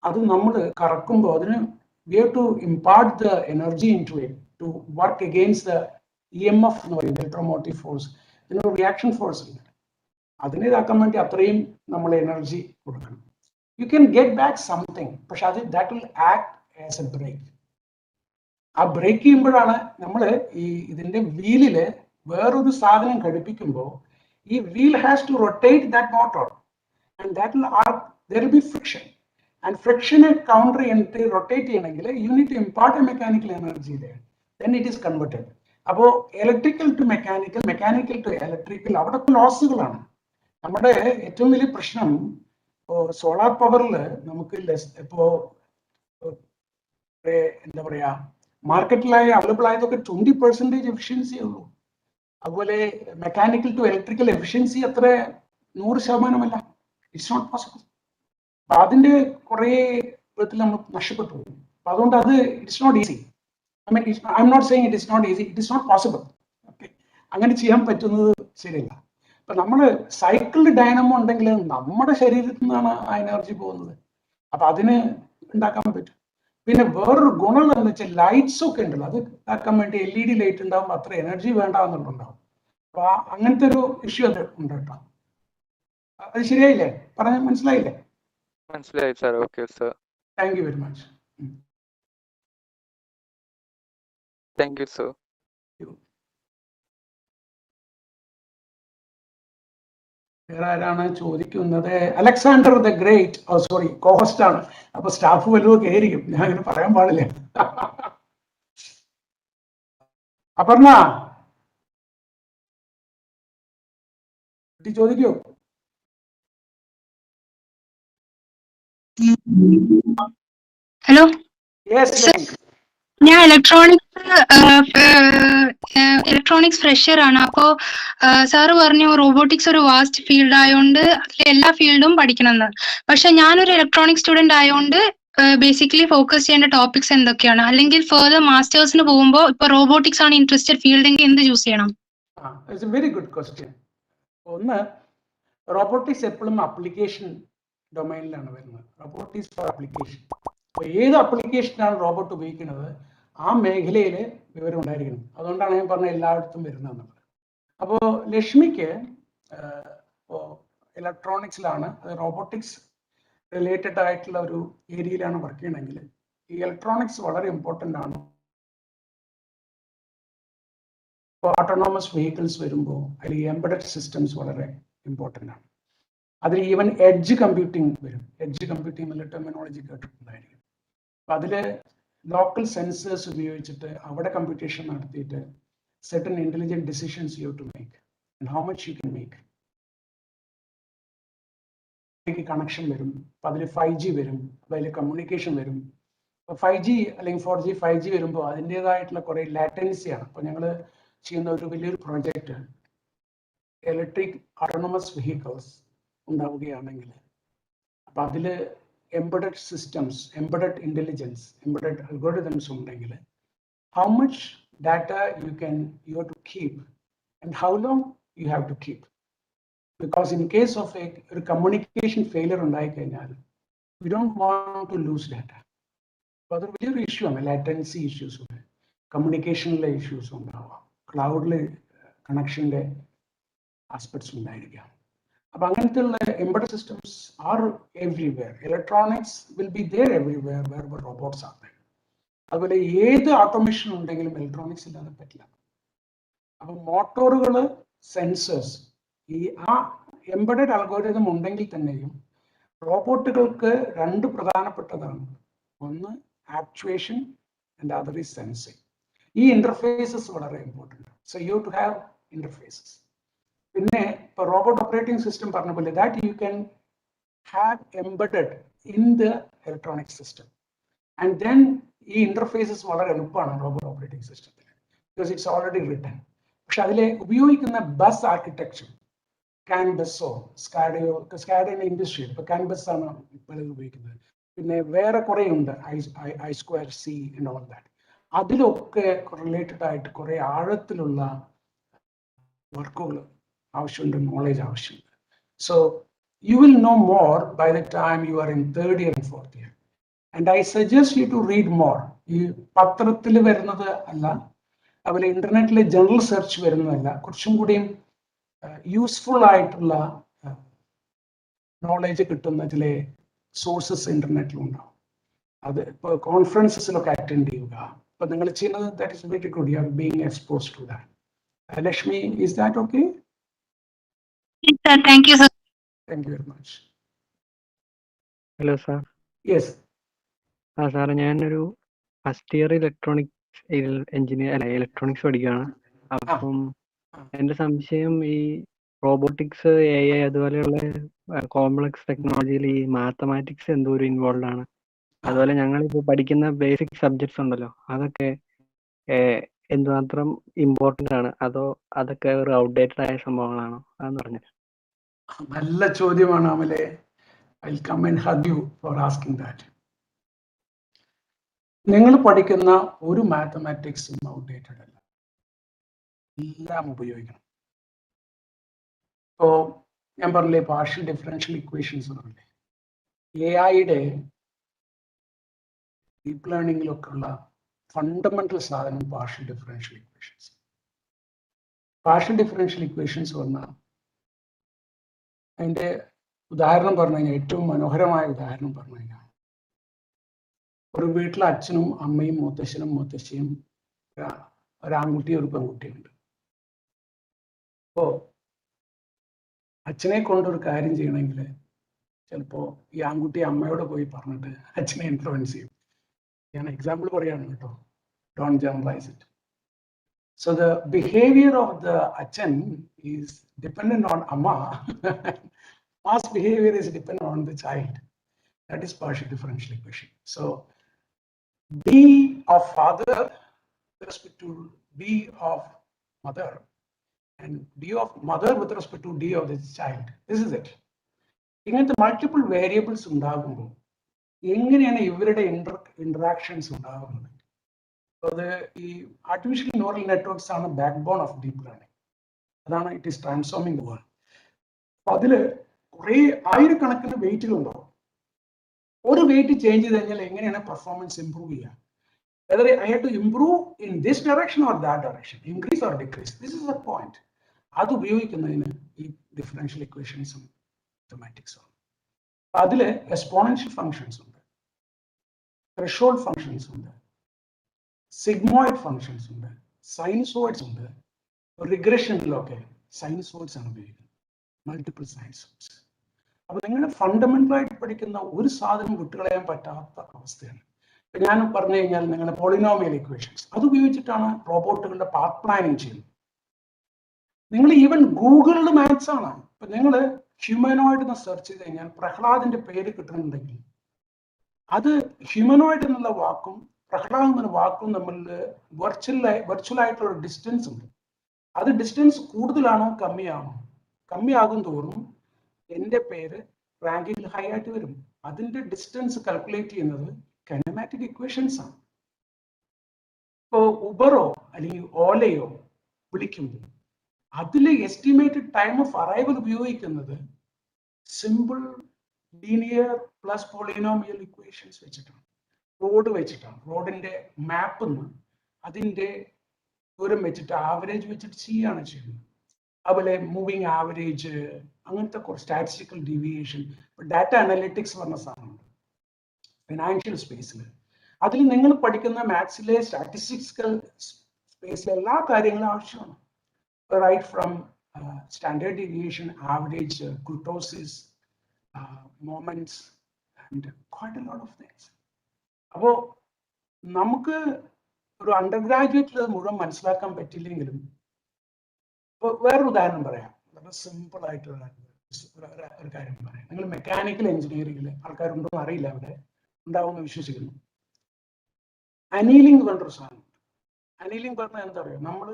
അത് നമ്മൾ കറക്കുമ്പോൾ അതിന് we have to impart the energy into it to work against the EMF എന്ന് പറയും, ഇലക്ട്രോമോട്ടീവ് ഫോഴ്സ്. ഇതിനൊരു റിയാക്ഷൻ ഫോഴ്സ് ഉണ്ട്. അതിനെ ഇതാക്കാൻ വേണ്ടി അത്രയും നമ്മൾ എനർജി കൊടുക്കണം. You can get back something, പക്ഷെ അത് that will act as a brake. ആ ബ്രേക്ക് ചെയ്യുമ്പോഴാണ് നമ്മൾ ഈ ഇതിന്റെ വീലില് വേറൊരു സാധനം ഘടിപ്പിക്കുമ്പോൾ ഈ wheel has to rotate that motor and that will there will be friction, and friction counter ചെയ്തിട്ട് റൊട്ടേറ്റ് ചെയ്യണമെങ്കിൽ you need to impart a mechanical energy there, then it is converted. അപ്പോൾ electrical to mechanical, mechanical to electrical, അവിടെ ലോസുകളാണ്. നമ്മുടെ ഏറ്റവും വലിയ പ്രശ്നം ഇപ്പോൾ സോളാർ പവറിൽ നമുക്ക് ഇപ്പോൾ എന്താ പറയാ മാർക്കറ്റിലായി അവൈലബിൾ ആയതൊക്കെ 20% എഫിഷ്യൻസി ഉള്ളൂ. അതുപോലെ മെക്കാനിക്കൽ ടു ഇലക്ട്രിക്കൽ എഫിഷ്യൻസി അത്ര 100%. It's not possible. അപ്പൊ അതിന്റെ കുറെ വിധത്തിൽ നമ്മൾ നഷ്ടപ്പെട്ടു പോകും. അപ്പൊ അതുകൊണ്ട് അത് it's not easy. I'm not saying it is not easy, it is not possible. Okay, അങ്ങനെ ചെയ്യാൻ പറ്റുന്നത് ശരിയല്ല. അപ്പൊ നമ്മൾ സൈക്കിളിൽ ഡൈനമോ ഉണ്ടെങ്കിൽ നമ്മുടെ ശരീരത്തിൽ നിന്നാണ് ആ എനർജി പോകുന്നത്. അപ്പൊ അതിന് ഉണ്ടാക്കാൻ പറ്റും. പിന്നെ വേറൊരു ഗുണം എന്താണെന്ന് വെച്ചാൽ ലൈറ്റ്സ് ഒക്കെ ഉണ്ടല്ലോ, അത് ആക്കാൻ വേണ്ടി LED ലൈറ്റ് ഉണ്ടാകുമ്പോൾ അത്ര എനർജി വേണ്ട എന്നുണ്ടാവും. അപ്പൊ അങ്ങനത്തെ ഒരു ഇഷ്യൂ അത് ഉണ്ട് കേട്ടോ. അത് ശരിയായില്ലേ? പറഞ്ഞ മനസ്സിലായില്ലേ? മനസ്സിലായി sir. Okay sir, thank you very much. Thank you sir. വേറെ ആരാണ് ചോദിക്കുന്നത്? Alexander the great, sorry, co-host ആണ്. അപ്പൊ സ്റ്റാഫ് വല്ലതും കയറിയും, ഞാൻ അങ്ങനെ പറയാൻ പാടില്ല. അപർണ ചോദിക്കൂ. ഹലോ, യെസ്, ഞാൻ ഇലക്ട്രോണിക്സ് ഫ്രഷർ ആണ്. അപ്പോ സാറ് പറഞ്ഞു റോബോട്ടിക്സ് ഒരു വാസ്റ്റ് ഫീൽഡ് ആയതുകൊണ്ട് എല്ലാ ഫീൽഡും പഠിക്കണമെന്ന്. പക്ഷെ ഞാനൊരു ഇലക്ട്രോണിക്സ് സ്റ്റുഡന്റ് ആയതുകൊണ്ട് ബേസിക്കലി ഫോക്കസ് ചെയ്യേണ്ട ടോപ്പിക്സ് എന്തൊക്കെയാണ്? അല്ലെങ്കിൽ ഫർദർ മാസ്റ്റേഴ്സിന് പോകുമ്പോൾ ഇപ്പൊ റോബോട്ടിക്സ് ആണ് ഇൻട്രസ്റ്റഡ് ഫീൽഡ് എങ്കിൽ എന്ത് ചൂസ് ചെയ്യണം? Very good question. ഒന്ന്, റോബോട്ടിക്സ് എപ്പോഴും അപ്ലിക്കേഷൻ ഡൊമൈനിലാണ് വരുന്നത്. Robotics for application. അപ്പോൾ ഏത് അപ്ലിക്കേഷനാണ് റോബോട്ട് ഉപയോഗിക്കുന്നത് ആ മേഖലയിൽ വിവരം ഉണ്ടായിരിക്കണം. അതുകൊണ്ടാണ് ഞാൻ പറഞ്ഞ എല്ലായിടത്തും വരുന്നതെന്നുള്ളത്. അപ്പോൾ ലക്ഷ്മിക്ക് ഇലക്ട്രോണിക്സിലാണ്, അത് റോബോട്ടിക്സ് റിലേറ്റഡ് ആയിട്ടുള്ള ഒരു ഏരിയയിലാണ് വർക്ക് ചെയ്യണമെങ്കിൽ ഈ ഇലക്ട്രോണിക്സ് വളരെ ഇമ്പോർട്ടൻ്റ് ആണ്. ഇപ്പോൾ ഓട്ടോണോമസ് വെഹിക്കിൾസ് വരുമ്പോൾ അല്ലെങ്കിൽ എംബഡഡ് സിസ്റ്റംസ് വളരെ ഇമ്പോർട്ടൻ്റ് ആണ്. അതിൽ ഈവൻ എഡ്ജ് കമ്പ്യൂട്ടിംഗ് വരും. എഡ്ജ് കമ്പ്യൂട്ടിംഗ് എന്നുള്ള ടെർമിനോളജി കേട്ടിട്ടുണ്ടായിരിക്കും. അപ്പം അതിൽ ലോക്കൽ സെൻസേഴ്സ് ഉപയോഗിച്ചിട്ട് അവിടെ കമ്പ്യൂട്ടേഷൻ നടത്തിയിട്ട് certain intelligent decisions you have to make and how much you can make. Connection വരും, അപ്പം അതിൽ 5G വരും, അതിൽ കമ്മ്യൂണിക്കേഷൻ വരും. അപ്പോൾ 5G അല്ലെങ്കിൽ 4G 5G വരുമ്പോൾ അതിൻ്റെതായിട്ടുള്ള കുറേ ലാറ്റൻസിയാണ്. അപ്പോൾ ഞങ്ങൾ ചെയ്യുന്ന ഒരു വലിയൊരു പ്രോജക്റ്റ് ഇലക്ട്രിക് ഓട്ടോണമസ് വെഹിക്കിൾസ് ഉണ്ടാവുകയാണെങ്കിൽ അപ്പം അതിൽ embedded systems, embedded intelligence, embedded algorithms ഉണ്ടെങ്കിൽ how much data you have to keep and how long you have to keep. Because in case of a communication failure ഉണ്ടായി കഴിഞ്ഞാൽ we don't want to lose data. അപ്പോൾ അതൊരു വലിയൊരു issue ആണ്. Latency issues ഉണ്ട്, കമ്മ്യൂണിക്കേഷനിലെ issues ഉണ്ടാവാം, ക്ലൗഡിലെ കണക്ഷൻ്റെ aspects ഉണ്ടായിരിക്കാം. അപ്പം അങ്ങനത്തെ ഉള്ള embedded systems R everywhere. Electronics will be there everywhere where robots are there. അതുപോലെ ഏത് ഓട്ടോമേഷൻ ഉണ്ടെങ്കിലും ഇലക്ട്രോണിക്സ് ഇല്ലാതെ പറ്റില്ല. അപ്പം മോട്ടോറുകൾ, സെൻസേഴ്സ്, ഈ ആ എംബഡഡ് അൽഗോരിതം ഉണ്ടെങ്കിൽ തന്നെയും റോബോട്ടുകൾക്ക് രണ്ട് പ്രധാനപ്പെട്ടതാണ്. ഒന്ന് actuation and other is sensing. ഈ ഇന്റർഫേസസ് വളരെ important. So you to have interfaces. പിന്നെ ഇപ്പോൾ റോബോട്ട് ഓപ്പറേറ്റിംഗ് സിസ്റ്റം പറഞ്ഞ പോലെ that you can have embedded in the electronic system. And then ഈ ഇന്റർഫേസസ് വളരെ എളുപ്പമാണ് റോബോട്ട് ഓപ്പറേറ്റിംഗ് സിസ്റ്റത്തിൽ, ബിക്കോസ് ഇറ്റ്സ് ഓൾറെഡി റിട്ടൺ. പക്ഷെ അതിലെ ഉപയോഗിക്കുന്ന ബസ് ആർക്കിടെക്ചർ, കാൻബസോ സ്കാഡയോ, സ്കാഡയുടെ ഇൻഡസ്ട്രി ഇപ്പോൾ കാൻബസ് ആണ് പലരും ഉപയോഗിക്കുന്നത്. പിന്നെ വേറെ കുറേ ഉണ്ട്, 𝗧𝗶𝗺𝗲 ആൻഡ് ഓൾ ദാറ്റ്. അതിലൊക്കെ റിലേറ്റഡ് ആയിട്ട് കുറേ ആഴത്തിലുള്ള വർക്കുകൾ ആവശ്യമുണ്ട്, നോളേജ് ആവശ്യമുണ്ട്. So you will know more by the time you are in 3rd year and 4th year. And I suggest you to read more. ഈ പത്രത്തിൽ വരുന്നത് അല്ല, അതുപോലെ ഇന്റർനെറ്റിലെ ജനറൽ സെർച്ച് വരുന്നതല്ല, കുറച്ചും കൂടിയും യൂസ്ഫുൾ ആയിട്ടുള്ള നോളേജ് കിട്ടുന്ന ചില സോഴ്സസ് ഇന്റർനെറ്റിലുണ്ടാവും. അത് ഇപ്പോൾ കോൺഫറൻസസിലൊക്കെ അറ്റൻഡ് ചെയ്യുക. അപ്പോൾ നിങ്ങൾ ചെയ്യുന്നത് that is very good. You are being exposed to that. Lakshmi, is that okay? Yes, sir. Thank you, sir. Thank you very much. Hello sir. Yes. സാറേ ഞാനൊരു ഫസ്റ്റ് ഇയർ ഇലക്ട്രോണിക്സ് പഠിക്കുകയാണ്. അപ്പം എൻ്റെ സംശയം ഈ റോബോട്ടിക്സ്, AI അതുപോലെയുള്ള complex ടെക്നോളജിയിൽ ഈ മാത്തമാറ്റിക്സ് എന്തോരം ഇൻവോൾവ് ആണ്. അതുപോലെ ഞങ്ങളിപ്പോൾ പഠിക്കുന്ന ബേസിക് സബ്ജക്ട്സ് ഉണ്ടല്ലോ, അതൊക്കെ എന്തുമാത്രം ഇമ്പോർട്ടൻ്റ് ആണ്, അതോ അതൊക്കെ ഒരു ഔട്ട്ഡേറ്റഡ് ആയ സംഭവങ്ങളാണോ? അതെന്ന് പറഞ്ഞത്. നല്ല ചോദ്യമാണ് അമലെ. I will come and hug you for asking that. നിങ്ങൾ പഠിക്കുന്ന ഒരു മാത്തമാറ്റിക്സും ഔട്ട്ഡേറ്റഡ് അല്ല, എല്ലാം ഉപയോഗിക്കണം. ഇപ്പോൾ ഞാൻ പറഞ്ഞില്ലേ പാർഷ്യൽ ഡിഫറൻഷ്യൽ ഇക്വേഷൻസ് പറഞ്ഞില്ലേ, AI-യുടെ ഡീപ്പ് ലേണിങ്ങിലൊക്കെ ഉള്ള ഫണ്ടമെന്റൽ സാധനം partial differential equations. Partial differential equations പറഞ്ഞാൽ അതിൻ്റെ ഉദാഹരണം പറഞ്ഞു കഴിഞ്ഞാൽ, ഏറ്റവും മനോഹരമായ ഉദാഹരണം പറഞ്ഞു കഴിഞ്ഞാൽ, ഒരു വീട്ടിലെ അച്ഛനും അമ്മയും മുത്തശ്ശനും മുത്തശ്ശിയും ഒരാൺകുട്ടിയും ഒരു പെൺകുട്ടിയുണ്ട്. അപ്പോൾ അച്ഛനെ കൊണ്ടൊരു കാര്യം ചെയ്യണമെങ്കിൽ ചിലപ്പോൾ ഈ ആൺകുട്ടി അമ്മയോട് പോയി പറഞ്ഞിട്ട് അച്ഛനെ ഇൻഫ്ലുവൻസ് ചെയ്യും. ഞാൻ എക്സാമ്പിൾ പറയാണ് കേട്ടോ, don't generalise it. So the behavior of the achan is dependent on amma. Mass behavior is dependent on the child. That is partial differential equation. So D of father with respect to D of mother, and D of mother with respect to D of the child. This is it. ഇങ്ങനത്തെ multiple variables ഉണ്ടാകുമ്പോൾ എങ്ങനെയാണ് ഇവരുടെ interactions ഉണ്ടാകുന്നത്? അത് ഈ artificial neural networks ആണ് back bone of deep learning. അതാണ് it is transforming the world. അപ്പൊ അതിൽ കുറേ ആയിരക്കണക്കിന് വെയിറ്റുകളുണ്ടാവും. ഒരു വെയിറ്റ് ചേഞ്ച് ചെയ്ത് കഴിഞ്ഞാൽ എങ്ങനെയാണ് പെർഫോമൻസ് ഇംപ്രൂവ് ചെയ്യുക? Whether I have to improve in this direction or that direction, increase or decrease, this is a point. അത് ഉപയോഗിക്കുന്നതിന് ഈ ഡിഫറൻഷ്യൽ ഇക്വേഷൻസും മാത്തമാറ്റിക്സും. അതിൽ എക്സ്പോണൻഷ്യൽ ഫങ്ഷൻസ് ഉണ്ട്, ത്രെഷോൾഡ് ഫങ്ഷൻസ് ഉണ്ട്, സിഗ്മോയിഡ് ഫങ്ഷൻസ് ഉണ്ട്, സൈനുസോയിഡ്സ് ഉണ്ട്. റിഗ്രഷനിലൊക്കെ സൈനുസോയിഡ്സ് ആണ് ഉപയോഗിക്കുന്നത്, മൾട്ടിപ്പിൾ സൈനുസോയിഡ്സ്. അപ്പൊ നിങ്ങൾ ഫണ്ടമെന്റൽ ആയിട്ട് പഠിക്കുന്ന ഒരു സാധനം വിട്ടുകളയാൻ പറ്റാത്ത അവസ്ഥയാണ്. ഞാൻ പറഞ്ഞു കഴിഞ്ഞാൽ നിങ്ങളുടെ പോളിനോമിയൽ ഇക്വേഷൻസ് അത് ഉപയോഗിച്ചിട്ടാണ് റോബോട്ടുകളുടെ പാത്ത് പ്ലാനിങ് ചെയ്യുന്നത്. നിങ്ങൾ ഈവൻ ഗൂഗിളിൽ മാത്സ് ആണ്. ഇപ്പൊ നിങ്ങൾ ഹ്യൂമനോയിഡ് എന്ന് സെർച്ച് ചെയ്ത് കഴിഞ്ഞാൽ പ്രഹ്ലാദിന്റെ പേര് കിട്ടുന്നുണ്ടെങ്കിൽ അത് ഹ്യൂമനോയിഡ് എന്നുള്ള വാക്കും പ്രഹ്ലാദ് എന്നുള്ള വാക്കും തമ്മിൽ വെർച്വൽ ആയിട്ടുള്ള ഒരു ഡിസ്റ്റൻസ് ഉണ്ട്. അത് ഡിസ്റ്റൻസ് കൂടുതലാണോ കമ്മിയാണോ? കമ്മിയാകും തോറും എൻ്റെ പേര് റാങ്കിങ്ങിൽ ഹൈ ആയിട്ട് വരും. അതിന്റെ ഡിസ്റ്റൻസ് കാൽക്കുലേറ്റ് ചെയ്യുന്നത് കൈനമാറ്റിക് ഇക്വേഷൻസ് ആണ്. ഇപ്പോൾ ഉബറോ അല്ലെങ്കിൽ ഓലയോ വിളിക്കുമ്പോൾ അതിൽ എസ്റ്റിമേറ്റഡ് ടൈം ഓഫ് അറൈവൽ ഉപയോഗിക്കുന്നത് simple linear plus polynomial equations വെച്ചിട്ടാണ്, റോഡ് വെച്ചിട്ടാണ്. റോഡിന്റെ മാപ്പ് അതിന്റെ ദൂരം വെച്ചിട്ട് ആവറേജ് വെച്ചിട്ട് ചെയ്യാണ് ചെയ്യുന്നത്. അതുപോലെ മൂവിങ് ആവറേജ്, അങ്ങനത്തെ സ്റ്റാറ്റിസ്റ്റിക്കൽ ഡീവിയേഷൻ, ഡാറ്റ അനലിറ്റിക്സ് പറഞ്ഞ സാധനമുണ്ട് ഫിനാൻഷ്യൽ സ്പേസിൽ. അതിൽ നിങ്ങൾ പഠിക്കുന്ന മാത്സിലെ സ്റ്റാറ്റിസ്റ്റിക്കൽ സ്പേസിലെ എല്ലാ കാര്യങ്ങളും ആവശ്യമാണ്. Right from standard deviation, average, kurtosis, moments, and quite a lot of things. അപ്പോൾ നമുക്ക് ഒരു അണ്ടർ ഗ്രാജുവേറ്റിൽ മുഴുവൻ മനസ്സിലാക്കാൻ പറ്റില്ലെങ്കിലും വേറൊരു ഉദാഹരണം പറയാം. വളരെ സിമ്പിൾ ആയിട്ടുള്ള ഒരു കാര്യം പറയാം. നിങ്ങൾ മെക്കാനിക്കൽ എഞ്ചിനീയറിംഗിൽ ആൾക്കാരുണ്ടോന്ന് അറിയില്ല, അവിടെ ഉണ്ടാവുമെന്ന് വിശ്വസിക്കുന്നു. അനീലിംഗ് പറഞ്ഞൊരു സാധനം. അനീലിംഗ് പറഞ്ഞാൽ എന്താ പറയുക? നമ്മൾ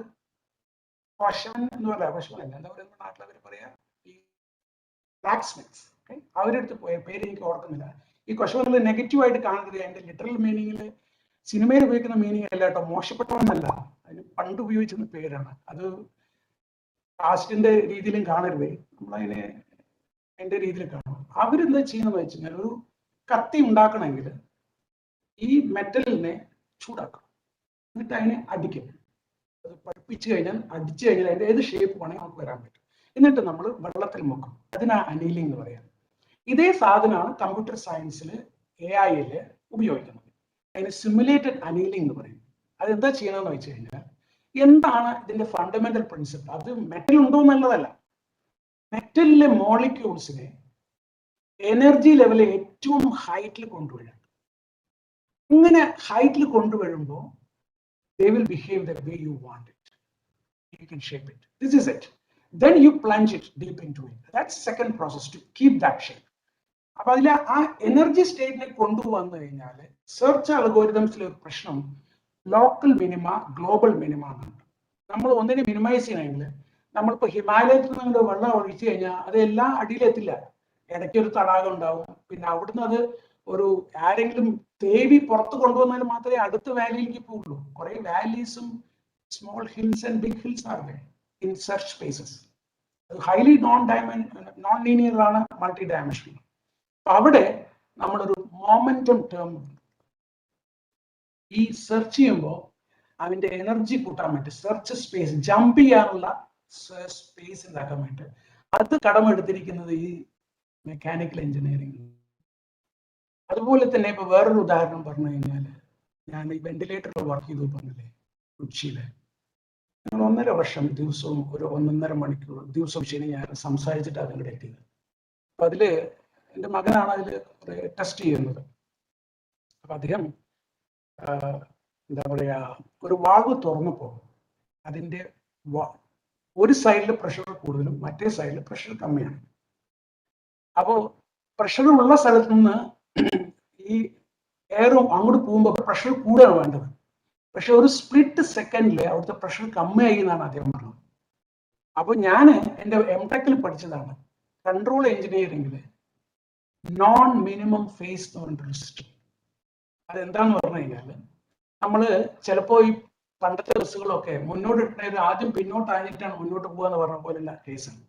പശവൻ എന്ന് പറയാം, പശവനല്ല, എന്താ പറയുക നാട്ടിലവർ പറയാ, ഈ ബ്ലാക്ക് സ്മിത്ത്സ്. അവരുടെ അടുത്ത് പോയ പേര് എനിക്ക് ഓർക്കുന്നില്ല. ഈ കൊശവനിൽ നെഗറ്റീവായിട്ട് കാണരുത്. അതിന്റെ ലിറ്ററൽ മീനിങ്ങിൽ സിനിമയിൽ ഉപയോഗിക്കുന്ന മീനിങ് അല്ല കേട്ടോ, മോശപ്പെട്ടവന്നല്ല. അതിന് പണ്ട് ഉപയോഗിച്ചിരുന്ന പേരാണ്. അത് കാസ്റ്റിന്റെ രീതിയിലും കാണരുത്, നമ്മളതിനെ അതിന്റെ രീതിയിൽ കാണും. അവരെന്താ ചെയ്യുന്നത് വെച്ച് കഴിഞ്ഞാൽ, ഒരു കത്തി ഉണ്ടാക്കണമെങ്കിൽ ഈ മെറ്റലിനെ ചൂടാക്കണം, എന്നിട്ട് അതിനെ അടിക്കും. അത് പഠിപ്പിച്ചു കഴിഞ്ഞാൽ അടിച്ചു കഴിഞ്ഞാൽ അതിന്റെ ഏത് ഷേപ്പ് വേണമെങ്കിൽ നമുക്ക് വരാൻ പറ്റും. എന്നിട്ട് നമ്മൾ വെള്ളത്തിൽ മുക്കും. അതിനാ അനീലിംഗ് എന്ന് പറയാം. ഇതേ സാധനമാണ് കമ്പ്യൂട്ടർ സയൻസിൽ AI ഉപയോഗിക്കുന്നത്. അതിന് സിമുലേറ്റഡ് അനീലിംഗ് എന്ന് പറയും. അതെന്താ ചെയ്യണമെന്ന് വെച്ച് കഴിഞ്ഞാൽ എന്താണ് ഇതിന്റെ ഫണ്ടമെന്റൽ പ്രിൻസിപ്പിൾ? അത് മെറ്റൽ ഉണ്ടോ എന്നുള്ളതല്ല. മെറ്റലിലെ മോളിക്യൂൾസിനെ എനർജി ലെവൽ ഏറ്റവും ഹൈറ്റിൽ കൊണ്ടുവരാം. ഇങ്ങനെ ഹൈറ്റിൽ കൊണ്ടുവരുമ്പോൾ they will behave the way you want it. You can shape it. This is it. Then you plunge it deep into it. That's the second process to keep that shape. അപ്പൊ അതിൽ ആ energy സ്റ്റേറ്റിനെ കൊണ്ടുവന്നു കഴിഞ്ഞാൽ search അൽഗോരിതംസിലെ ഒരു പ്രശ്നം local minima global minima എന്നാണ്. നമ്മൾ ഒന്നിനെ മിനിമൈസ് ചെയ്യണമെങ്കിൽ നമ്മളിപ്പോൾ ഹിമാലയത്തിൽ നിന്ന് വെള്ളം ഒഴിച്ചു കഴിഞ്ഞാൽ അത് എല്ലാ അടിയിലെത്തില്ല. ഇടയ്ക്കൊരു തടാകം ഉണ്ടാവും. പിന്നെ അവിടുന്ന് അത് ഒരു ആരെങ്കിലും തേവി പുറത്ത് കൊണ്ടുവന്നാൽ മാത്രമേ അടുത്ത വാലിയിലേക്ക് പോകുള്ളൂ. കുറെ വാലീസും small hills and big hills are there in search spaces. Highly non linear ആണ്, മൾട്ടി ഡയമെൻഷണൽ. അവിടെ നമ്മളൊരു മൊമെന്റം ടേം ഈ സെർച്ച് ചെയ്യുമ്പോൾ അതിന്റെ എനർജി കൂട്ടാൻ വേണ്ടി സെർച്ച് സ്പേസ് ജമ്പ് ചെയ്യാനുള്ള സ്പേസ് ഉണ്ടാക്കാൻ വേണ്ടി അത് കടമെടുത്തിരിക്കുന്നത് ഈ മെക്കാനിക്കൽ എഞ്ചിനീയറിംഗ്. അതുപോലെ തന്നെ ഇപ്പൊ വേറൊരു ഉദാഹരണം പറഞ്ഞു കഴിഞ്ഞാൽ ഞാൻ ഈ വെന്റിലേറ്ററിൽ വർക്ക് ചെയ്തു പറഞ്ഞില്ലേ കൊച്ചിയില്. ഞങ്ങൾ 1.5 വർഷം ദിവസവും ഒരു 1.5 മണിക്കൂർ ദിവസവും ശരി ഞാൻ സംസാരിച്ചിട്ടാണ് അങ്ങോട്ട് എത്തിയത്. അപ്പൊ അതില് എൻ്റെ മകനാണ് അതിൽ ടെസ്റ്റ് ചെയ്യുന്നത്. അപ്പൊ അദ്ദേഹം എന്താ പറയാ ഒരു വാൾവ് തുറന്നപ്പോൾ അതിന്റെ ഒരു സൈഡിൽ പ്രഷർ കൂടുതലും മറ്റേ സൈഡിൽ പ്രഷർ കമ്മിയാണ്. അപ്പോൾ പ്രഷർ ഉള്ള സ്ഥലത്ത് നിന്ന് ഈ എയറും അങ്ങോട്ട് പോകുമ്പോൾ പ്രഷർ കൂടുകയാണ് വേണ്ടത്. പക്ഷെ ഒരു സ്പ്ലിറ്റ് സെക്കൻഡിൽ അവിടുത്തെ പ്രഷർ കമ്മിയായി എന്നാണ് അദ്ദേഹം പറഞ്ഞത്. അപ്പൊ ഞാൻ എൻ്റെ M.Tech പഠിച്ചതാണ് കൺട്രോൾ എഞ്ചിനീയറിംഗിൽ നോൺ മിനിമം ഫേസ് എന്ന് പറഞ്ഞിട്ടൊരു സിസ്റ്റം. അതെന്താന്ന് പറഞ്ഞു കഴിഞ്ഞാൽ നമ്മള് ചിലപ്പോൾ ഈ പണ്ടത്തെ ബസ്സുകളൊക്കെ മുന്നോട്ട് ഇട്ടത് ആദ്യം പിന്നോട്ട് ആഞ്ഞിട്ടാണ് മുന്നോട്ട് പോകുക എന്ന് പറഞ്ഞ പോലെയുള്ള കേസാണ്.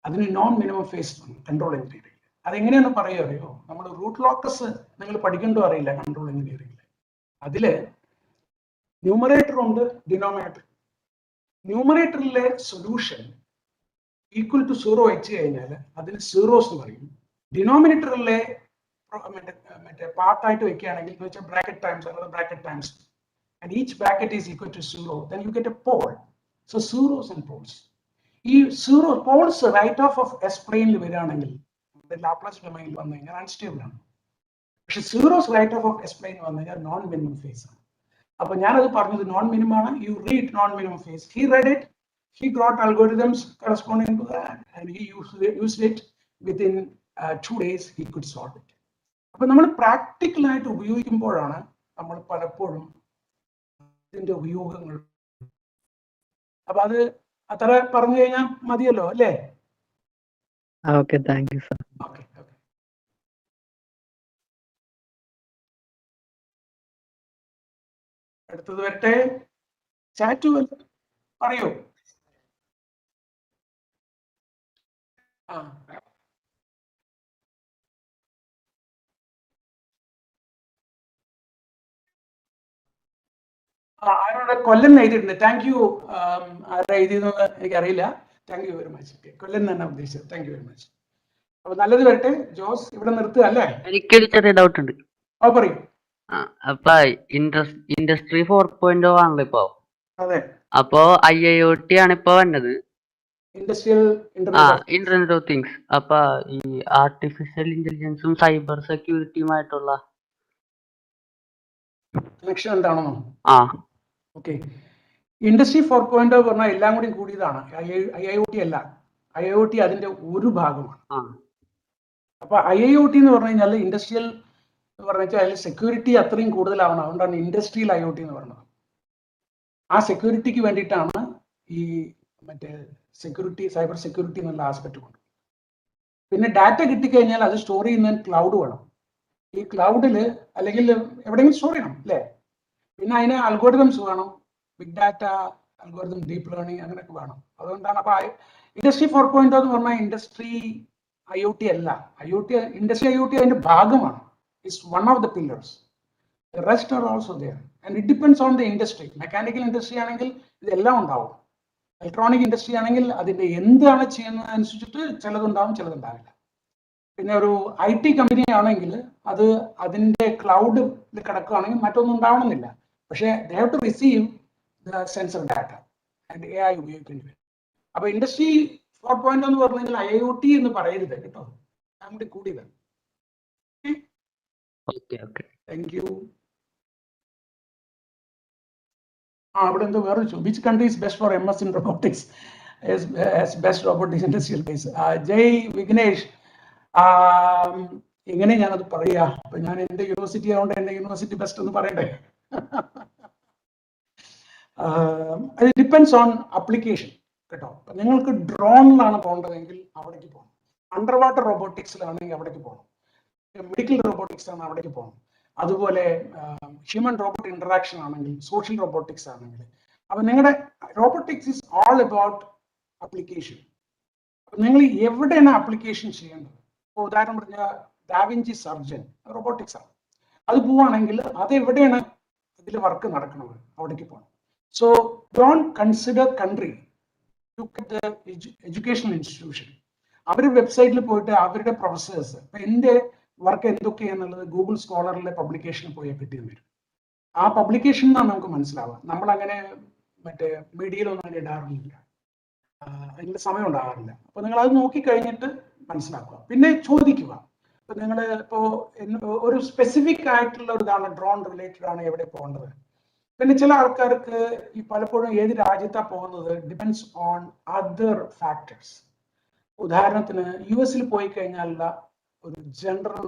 അതിന് non minimum phase control engineering. അതെങ്ങനെയാണെന്ന് പറയുക അറിയോ? നമ്മൾ റൂട്ട് ലോക്കസ് നിങ്ങൾ പഠിക്കണ്ടോ അറിയില്ല കൺട്രോൾ എഞ്ചിനീയറിംഗിൽ. അതില് ന്യൂമറേറ്റർ ഉണ്ട്, ഡിനോമിനേറ്റർ. ന്യൂമറേറ്ററിലെ സൊല്യൂഷൻ ഈക്വൽ ടു 0 വെച്ച് കഴിഞ്ഞാൽ അതിന് സീറോസ് എന്ന് പറയും. ഡിനോമിനേറ്ററിലെ മറ്റേ പാർട്ടായിട്ട് വെക്കുകയാണെങ്കിൽ എന്ന് വെച്ചാൽ ബ്രാക്കറ്റ് ടൈംസ് അല്ലെങ്കിൽ bracket times and each bracket is equal to 0, then you get a pole. So zeros and poles. ഈ zero poles right of S പ്ലെയിനിൽ വരികയാണെങ്കിൽ ലാപ്ലേസ് ഡൊമൈനിൽ വന്നു കഴിഞ്ഞാൽ അൺസ്റ്റേബിൾ ആണ്. പക്ഷെ zeros right of S plane വന്നു കഴിഞ്ഞാൽ നോൺ മിനിമം ഫേസ് ആണ്. അപ്പൊ ഞാനത് പറഞ്ഞത് നോൺ മിനിമം ആണ്. You read non minimum phase. He read it, he got algorithms corresponding to that and he used it within 2 days he could solve it. അപ്പൊ നമ്മൾ പ്രാക്ടിക്കലായിട്ട് ഉപയോഗിക്കുമ്പോഴാണ് നമ്മൾ പലപ്പോഴും ഇതിന്റെ ഉപയോഗങ്ങൾ. അപ്പൊ അത് അത്ര പറഞ്ഞു കഴിഞ്ഞാൽ മതിയല്ലോ അല്ലേ? Okay, thank you sir. Okay okay. അടുത്തത് വരട്ടെ. ചാറ്റ് പറയൂ. ആ ആരോട് കൊല്ലം എഴുതിയിട്ടുണ്ട്. Thank you. ആരാ എഴുതിയെന്ന് എനിക്കറിയില്ല. Thank you very much. Kollam തന്നെ ഉദ്ദേശിച്ചത്. Thank you very much. അപ്പൊ നല്ലത് വരട്ടെ. ജോസ് ഇവിടെ നിർത്തുക അല്ലേ? എനിക്കൊരു ചെറിയ ഡൗട്ട് ഉണ്ട്. പറയും. അപ്പൊ ഇൻഡസ്ട്രി 4.0 ആണല്ലോ ഇപ്പൊ. അതെ. അപ്പോ IIoT ആണ് ഇപ്പൊ വന്നത്. Industrial internet of things. അപ്പൊ ഈ ആർട്ടിഫിഷ്യൽ ഇന്റലിജൻസും സൈബർ സെക്യൂരിറ്റിയുമായിട്ടുള്ള കണക്ഷൻ എന്താണോ? ഓക്കെ. ഇൻഡസ്ട്രി 4.0 പറഞ്ഞാൽ എല്ലാം കൂടി കൂടിയതാണ്. IIoT അല്ല. IIoT അതിന്റെ ഒരു ഭാഗമാണ്. അപ്പൊ IIoT എന്ന് പറഞ്ഞു കഴിഞ്ഞാൽ ഇൻഡസ്ട്രിയൽ എന്ന് പറഞ്ഞാൽ അതിൽ സെക്യൂരിറ്റി അത്രയും കൂടുതലാവണം. അതുകൊണ്ടാണ് ഇൻഡസ്ട്രിയൽ IoT എന്ന് പറയുന്നത്. ആ സെക്യൂരിറ്റിക്ക് വേണ്ടിയിട്ടാണ് ഈ മറ്റേ സെക്യൂരിറ്റി, സൈബർ സെക്യൂരിറ്റി എന്നുള്ള ആസ്പെക്ട് കൊണ്ട്. പിന്നെ ഡാറ്റ കിട്ടിക്കഴിഞ്ഞാൽ അത് സ്റ്റോർ ചെയ്യുന്നതിന് ക്ലൗഡ് വേണം. ഈ ക്ലൗഡില് അല്ലെങ്കിൽ എവിടെയെങ്കിലും സ്റ്റോർ ചെയ്യണം അല്ലേ? പിന്നെ അതിന് അൽഗോരിതംസ് വേണം, big data algorithm, deep learning അങ്ങനെയൊക്കെ വേണം. അതുകൊണ്ടാണ് അപ്പൊ ഇൻഡസ്ട്രി 4.0 എന്ന് പറഞ്ഞാൽ ഇൻഡസ്ട്രി IoT അല്ല. ഇൻഡസ്ട്രി IoT അതിന്റെ ഭാഗമാണ്. It's one of the pillars. The rest are also there and it depends on the industry. Mechanical industry ആണെങ്കിൽ ഇതെല്ലാം ഉണ്ടാവും. ഇലക്ട്രോണിക് ഇൻഡസ്ട്രി ആണെങ്കിൽ അതിന്റെ എന്താണ് ചെയ്യുന്നത് അനുസരിച്ചിട്ട് ചിലതുണ്ടാവും ചിലതുണ്ടാവില്ല. പിന്നെ ഒരു IT കമ്പനി ആണെങ്കിൽ അത് അതിൻ്റെ ക്ലൗഡിൽ കിടക്കുകയാണെങ്കിൽ മറ്റൊന്നും ഉണ്ടാവണമെന്നില്ല. പക്ഷേ they have to receive the sensor data and AI ഉപയോഗിക്കേണ്ടി വരും. അപ്പോൾ ഇൻഡസ്ട്രി 4.0 എന്ന് പറഞ്ഞു കഴിഞ്ഞാൽ IoT എന്ന് പറയരുത് കേട്ടോ, നമ്മുടെ കൂടിയത്. Thank you. അവിടെ എന്തോ വേറെ ചോദിച്ചു, which country is best for MS in robotics as best robotics industrial base? ജയ് വിഘ്നേഷ്, എങ്ങനെ ഞാനത് പറയാ? അപ്പൊ ഞാൻ എൻ്റെ യൂണിവേഴ്സിറ്റി ആയതുകൊണ്ട് എൻ്റെ യൂണിവേഴ്സിറ്റി ബെസ്റ്റ് എന്ന് പറയണ്ടേ? it depends on application കേട്ടോ. അപ്പൊ നിങ്ങൾക്ക് ഡ്രോണിലാണ് പോകേണ്ടതെങ്കിൽ അവിടേക്ക് പോകണം, അണ്ടർ വാട്ടർ റോബോട്ടിക്സിലാണെങ്കിൽ അവിടേക്ക് പോകണം, മെഡിക്കൽ റോബോട്ടിക്സ് ആണ് അവിടേക്ക് പോകണം, അതുപോലെ ഹ്യൂമൻ റോബോട്ട് ഇന്ററാക്ഷൻ ആണെങ്കിൽ, സോഷ്യൽ റോബോട്ടിക്സ് ആണെങ്കിൽ. അപ്പൊ നിങ്ങളുടെ robotics is all about application. അപ്പൊ നിങ്ങൾ എവിടെയാണ് അപ്ലിക്കേഷൻ ചെയ്യേണ്ടത്? ഇപ്പോൾ ഉദാഹരണം പറഞ്ഞാൽ ഡാവിഞ്ചി സർജൻ റോബോട്ടിക്സ് ആണ്, അത് പോവാണെങ്കിൽ അത് എവിടെയാണ് ഇതിൽ വർക്ക് നടക്കുന്നത് അവിടേക്ക് പോകണം. So don't consider country, look at the educational institution. അവർ വെബ്സൈറ്റിൽ പോയിട്ട് അവരുടെ പ്രൊഫസേഴ്സ്, ഇപ്പം എൻ്റെ വർക്ക് എന്തൊക്കെയാണെന്നുള്ളത് ഗൂഗിൾ സ്കോളറിലെ പബ്ലിക്കേഷനിൽ പോയാൽ കിട്ടിയെന്ന് വരും. ആ പബ്ലിക്കേഷൻ എന്നാണ് നമുക്ക് മനസ്സിലാവുക. നമ്മളങ്ങനെ മറ്റേ മീഡിയയിലൊന്നും അങ്ങനെ ഇടാറില്ല, അതിൻ്റെ സമയം ഉണ്ടാകാറില്ല. അപ്പോൾ നിങ്ങൾ അത് നോക്കിക്കഴിഞ്ഞിട്ട് മനസ്സിലാക്കുക, പിന്നെ ചോദിക്കുക. ഇപ്പം നിങ്ങൾ ഇപ്പോൾ ഒരു സ്പെസിഫിക് ആയിട്ടുള്ള ഒരു ഇതാണ്, ഡ്രോൺ റിലേറ്റഡ് ആണ് എവിടെ പോകേണ്ടത്. പിന്നെ ചില ആൾക്കാർക്ക് ഈ പലപ്പോഴും ഏത് രാജ്യത്താണ് പോകുന്നത് ഡിപ്പെൻഡ്സ് ഓൺ അതർ ഫാക്ടേഴ്സ്. ഉദാഹരണത്തിന് US പോയി കഴിഞ്ഞാലുള്ള ഒരു ജനറൽ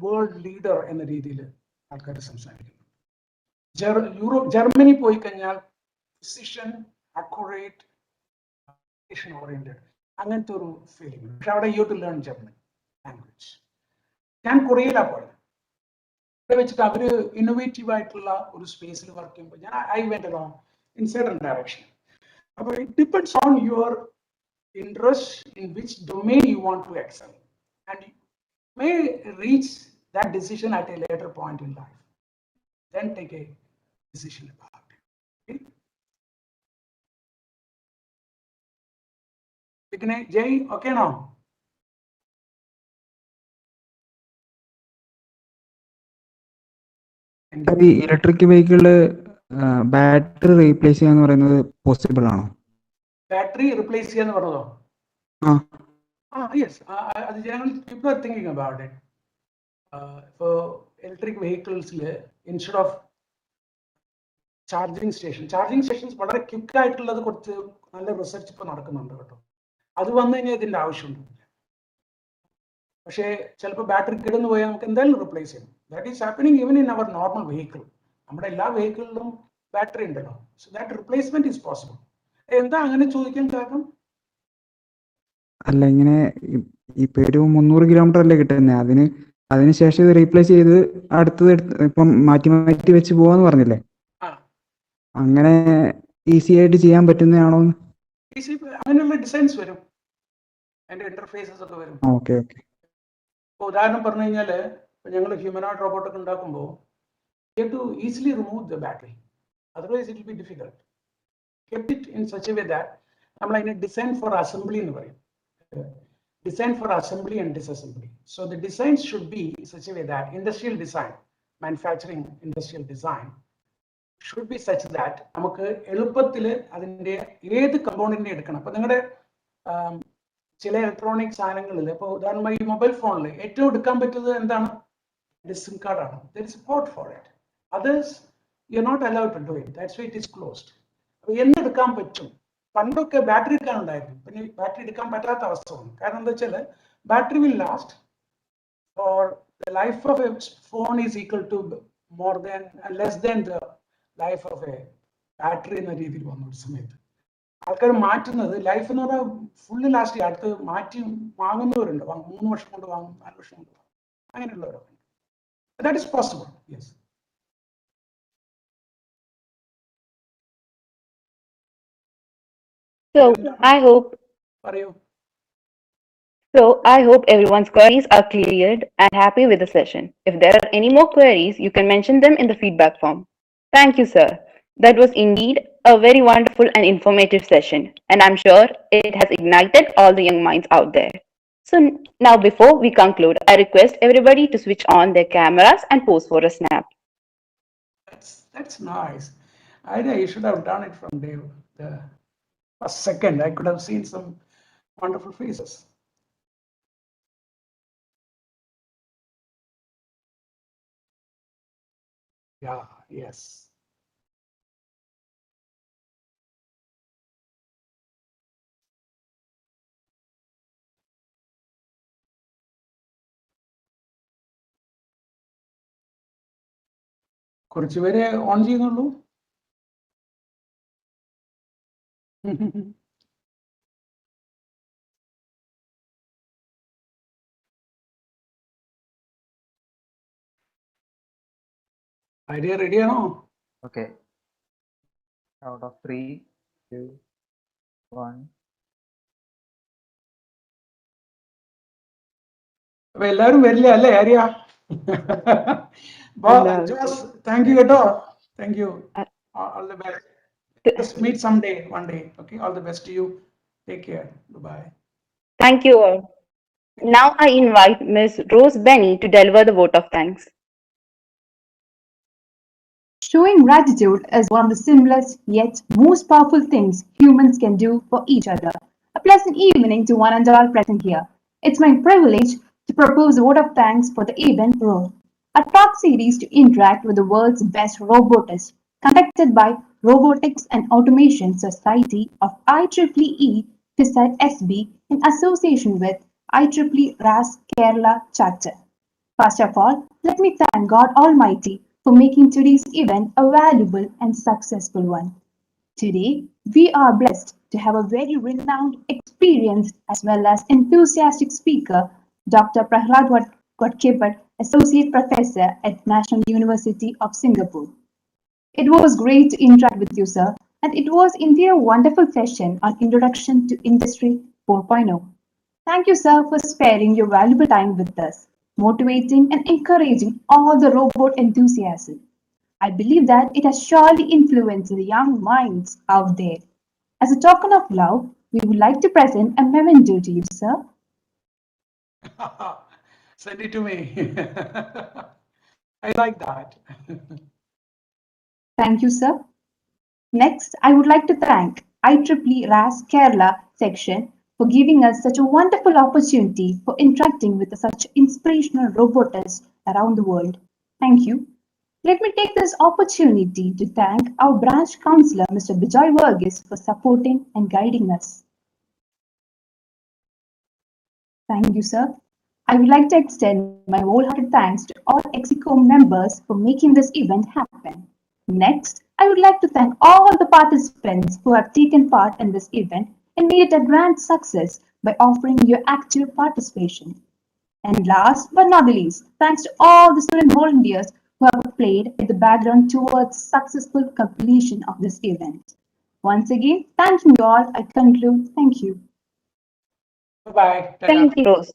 വേൾഡ് ലീഡർ എന്ന രീതിയിൽ ആൾക്കാർ സംസാരിക്കുന്നു. ജർമ്മനി പോയി കഴിഞ്ഞാൽ പ്രിസിഷൻ, അക്യുറേറ്റ്, ഓറിയന്റഡ്, അങ്ങനത്തെ ഒരു ഫീലിംഗ്. പക്ഷെ അവിടെ you to learn German language. ഞാൻ കൊറിയയിലാണ് പോയത്. ഇവിടെ വെച്ചിട്ട് അവര് ഇന്നോവേറ്റീവ് ആയിട്ടുള്ള ഒരു സ്പേസിൽ വർക്ക് ചെയ്യുമ്പോൾ ഞാൻ I went along in certain direction. അപ്പോൾ it depends on your interest in which domain you want to excel, and you may reach that decision at a later point in life, then take a decision about it. Okay? Vignay, Jay, okay now? ഈ electric vehicle battery replace ചെയ്യാന്ന് പറയുന്നത് possible ആണോ? Battery replace ചെയ്യാന്ന് പറഞ്ഞതോ? Yes, അത് general people are thinking about it. ഇപ്പോൾ electric വെഹിക്കിൾസിൽ instead of charging stations വളരെ ക്വിക്ക് ആയിട്ടുള്ളത് കുറച്ച് നല്ല റിസർച്ച് ഇപ്പോൾ നടക്കുന്നുണ്ട് കേട്ടോ. അത് വന്നു കഴിഞ്ഞാൽ ഇതിൻ്റെ ആവശ്യമുണ്ട്. പക്ഷേ ചിലപ്പോൾ ബാറ്ററി കിടന്നു പോയാൽ നമുക്ക് എന്തായാലും റിപ്ലേസ് ചെയ്യണം. That is happening even in our normal vehicle. നമ്മുടെ എല്ലാ വെഹിക്കിളിലും ബാറ്ററി ഉണ്ടല്ലോ. So that replacement is possible. എന്താ അങ്ങനെ ചോദിക്കാൻ കാരണം? അല്ല, ഇങ്ങനെ ഇപ്പൊ ഒരു 300 കിലോമീറ്റർ അല്ലേ കിട്ടുന്നത്, അതിനുശേഷം ഇത് റീപ്ലേസ് ചെയ്ത് അടുത്തത് ഇപ്പം മാറ്റി വെച്ച് പോവാന്ന് പറഞ്ഞില്ലേ, അങ്ങനെ ഈസി ആയിട്ട് ചെയ്യാൻ പറ്റുന്നതാണോ? അങ്ങനെയുള്ള ഡിസൈൻസ് വരും, അതിന്റെ ഇന്റർഫേസസ് ഒക്കെ വരും. ഓക്കെ. ഇപ്പോൾ ഉദാഹരണം പറഞ്ഞു കഴിഞ്ഞാൽ ഞങ്ങൾ ഹ്യൂമനോയിഡ് റോബോട്ടൊക്കെ ഉണ്ടാക്കുമ്പോൾ you have to easily remove the battery, otherwise it will be difficult. kept it in such a way that നമ്മൾ അതിനെ ഡിസൈൻ ഫോർ അസംബ്ലി എന്ന് പറയും. Design for assembly and disassembly. So the design should be such a way that industrial design, manufacturing industrial design should be such that നമുക്ക് എളുപ്പത്തിൽ അതിൻ്റെ ഏത് component എടുക്കണം. അപ്പോൾ നിങ്ങളുടെ ചില ഇലക്ട്രോണിക് സാധനങ്ങളിൽ, ഇപ്പോൾ ഉദാഹരണമായി ഈ മൊബൈൽ ഫോണിൽ ഏറ്റവും എടുക്കാൻ പറ്റുന്നത് എന്താണ്? സിം കാർഡാണ്. There is support for it. Others you are not allowed to do it. That's why it is closed. എന്തെടുക്കാൻ പറ്റും? പണ്ടൊക്കെ ബാറ്ററി എടുക്കാനുണ്ടായിരുന്നു, പിന്നെ ബാറ്ററി എടുക്കാൻ പറ്റാത്ത അവസ്ഥ വന്നു. കാരണം എന്താ വെച്ചാൽ battery will last for the life of a phone is equal to less than the life of a battery എന്ന രീതിയിൽ വന്ന ഒരു സമയത്ത് ആൾക്കാർ മാറ്റുന്നത് ലൈഫ് എന്ന് പറഞ്ഞാൽ ഫുള്ള് ലാസ്റ്റ് ചെയ്യും. അടുത്ത് മാറ്റി വാങ്ങുന്നവരുണ്ട്, 3 വർഷം കൊണ്ട് വാങ്ങും, 4 വർഷം കൊണ്ട് വാങ്ങും, അങ്ങനെയുള്ളവരൊക്കെ. That is possible. Yes. So I hope everyone's queries are cleared and happy with the session. If there are any more queries, you can mention them in the feedback form. Thank you, sir. That was indeed a very wonderful and informative session, and I'm sure it has ignited all the young minds out there. So now before we conclude, I request everybody to switch on their cameras and pose for a snap. That's nice. You should have done it from the first second. I could have seen some wonderful faces. Yeah, yes. കുറച്ചുപേരെ on ചെയ്യുന്നുള്ളൂ. Idea റെഡിയാണോ? Okay. Out of 3, 2, 1. അപ്പൊ എല്ലാവരും വരില്ല അല്ലേ Arya? Jose, thank you കേട്ടോ. Thank you. All the best. Let's meet someday, one day. Okay, all the best to you. Take care. Bye-bye. Thank you all. Now I invite Ms. Rose Benny to deliver the vote of thanks. Showing gratitude is one of the simplest yet most powerful things humans can do for each other. A pleasant evening to one and all present here. It's my privilege to propose a vote of thanks for the event ROWE, a talk series to interact with the world's best robotists, conducted by Robotics and Automation Society of IEEE FISAT SB in association with IEEE R.A.W-Kerala Chapter. First of all, let me thank God Almighty for making today's event a valuable and successful one. Today, we are blessed to have a very renowned, experienced, as well as enthusiastic speaker, Dr. Prahlad Vadakkepat, Associate Professor at National University of Singapore. It was great to interact with you, sir, and it was indeed a wonderful session on Introduction to Industry 4.0. Thank you, sir, for sparing your valuable time with us, motivating and encouraging all the robot enthusiasm. I believe that it has surely influenced the young minds out there. As a token of love, we would like to present a memento to you, sir. Send it to me. I like that. Thank you, sir. Next, I would like to thank IEEE R.A.W-Kerala section for giving us such a wonderful opportunity for interacting with such inspirational robotists around the world. Thank you. Let me take this opportunity to thank our branch counselor, Mr. 𝗧𝗶𝗺𝗲, for supporting and guiding us. Thank you, sir. I would like to extend my wholehearted thanks to all EXICOM members for making this event happen. Next, I would like to thank all the participants who have taken part in this event and made it a grand success by offering your active participation. And last but not the least, thanks to all the student volunteers who have played in the background towards successful completion of this event. Once again, thanking you all, I conclude. Thank you. Bye-bye. Thank you, Rose.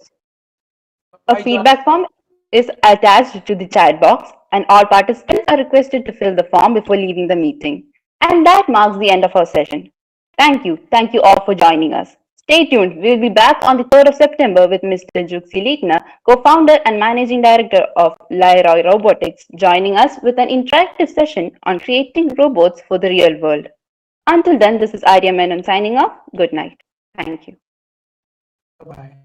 A Bye, feedback form is attached to the chat box, and all participants are requested to fill the form before leaving the meeting. And that marks the end of our session. Thank you. Thank you all for joining us. Stay tuned. We will be back on the 3rd of September with Mr. 𝗧𝗶𝗺𝗲, co-founder and managing director of 𝗧𝗹�ＲOBOTICS, joining us with an interactive session on creating robots for the real world. Until then, this is Arya Menon signing off. Good night. Thank you. Bye-bye.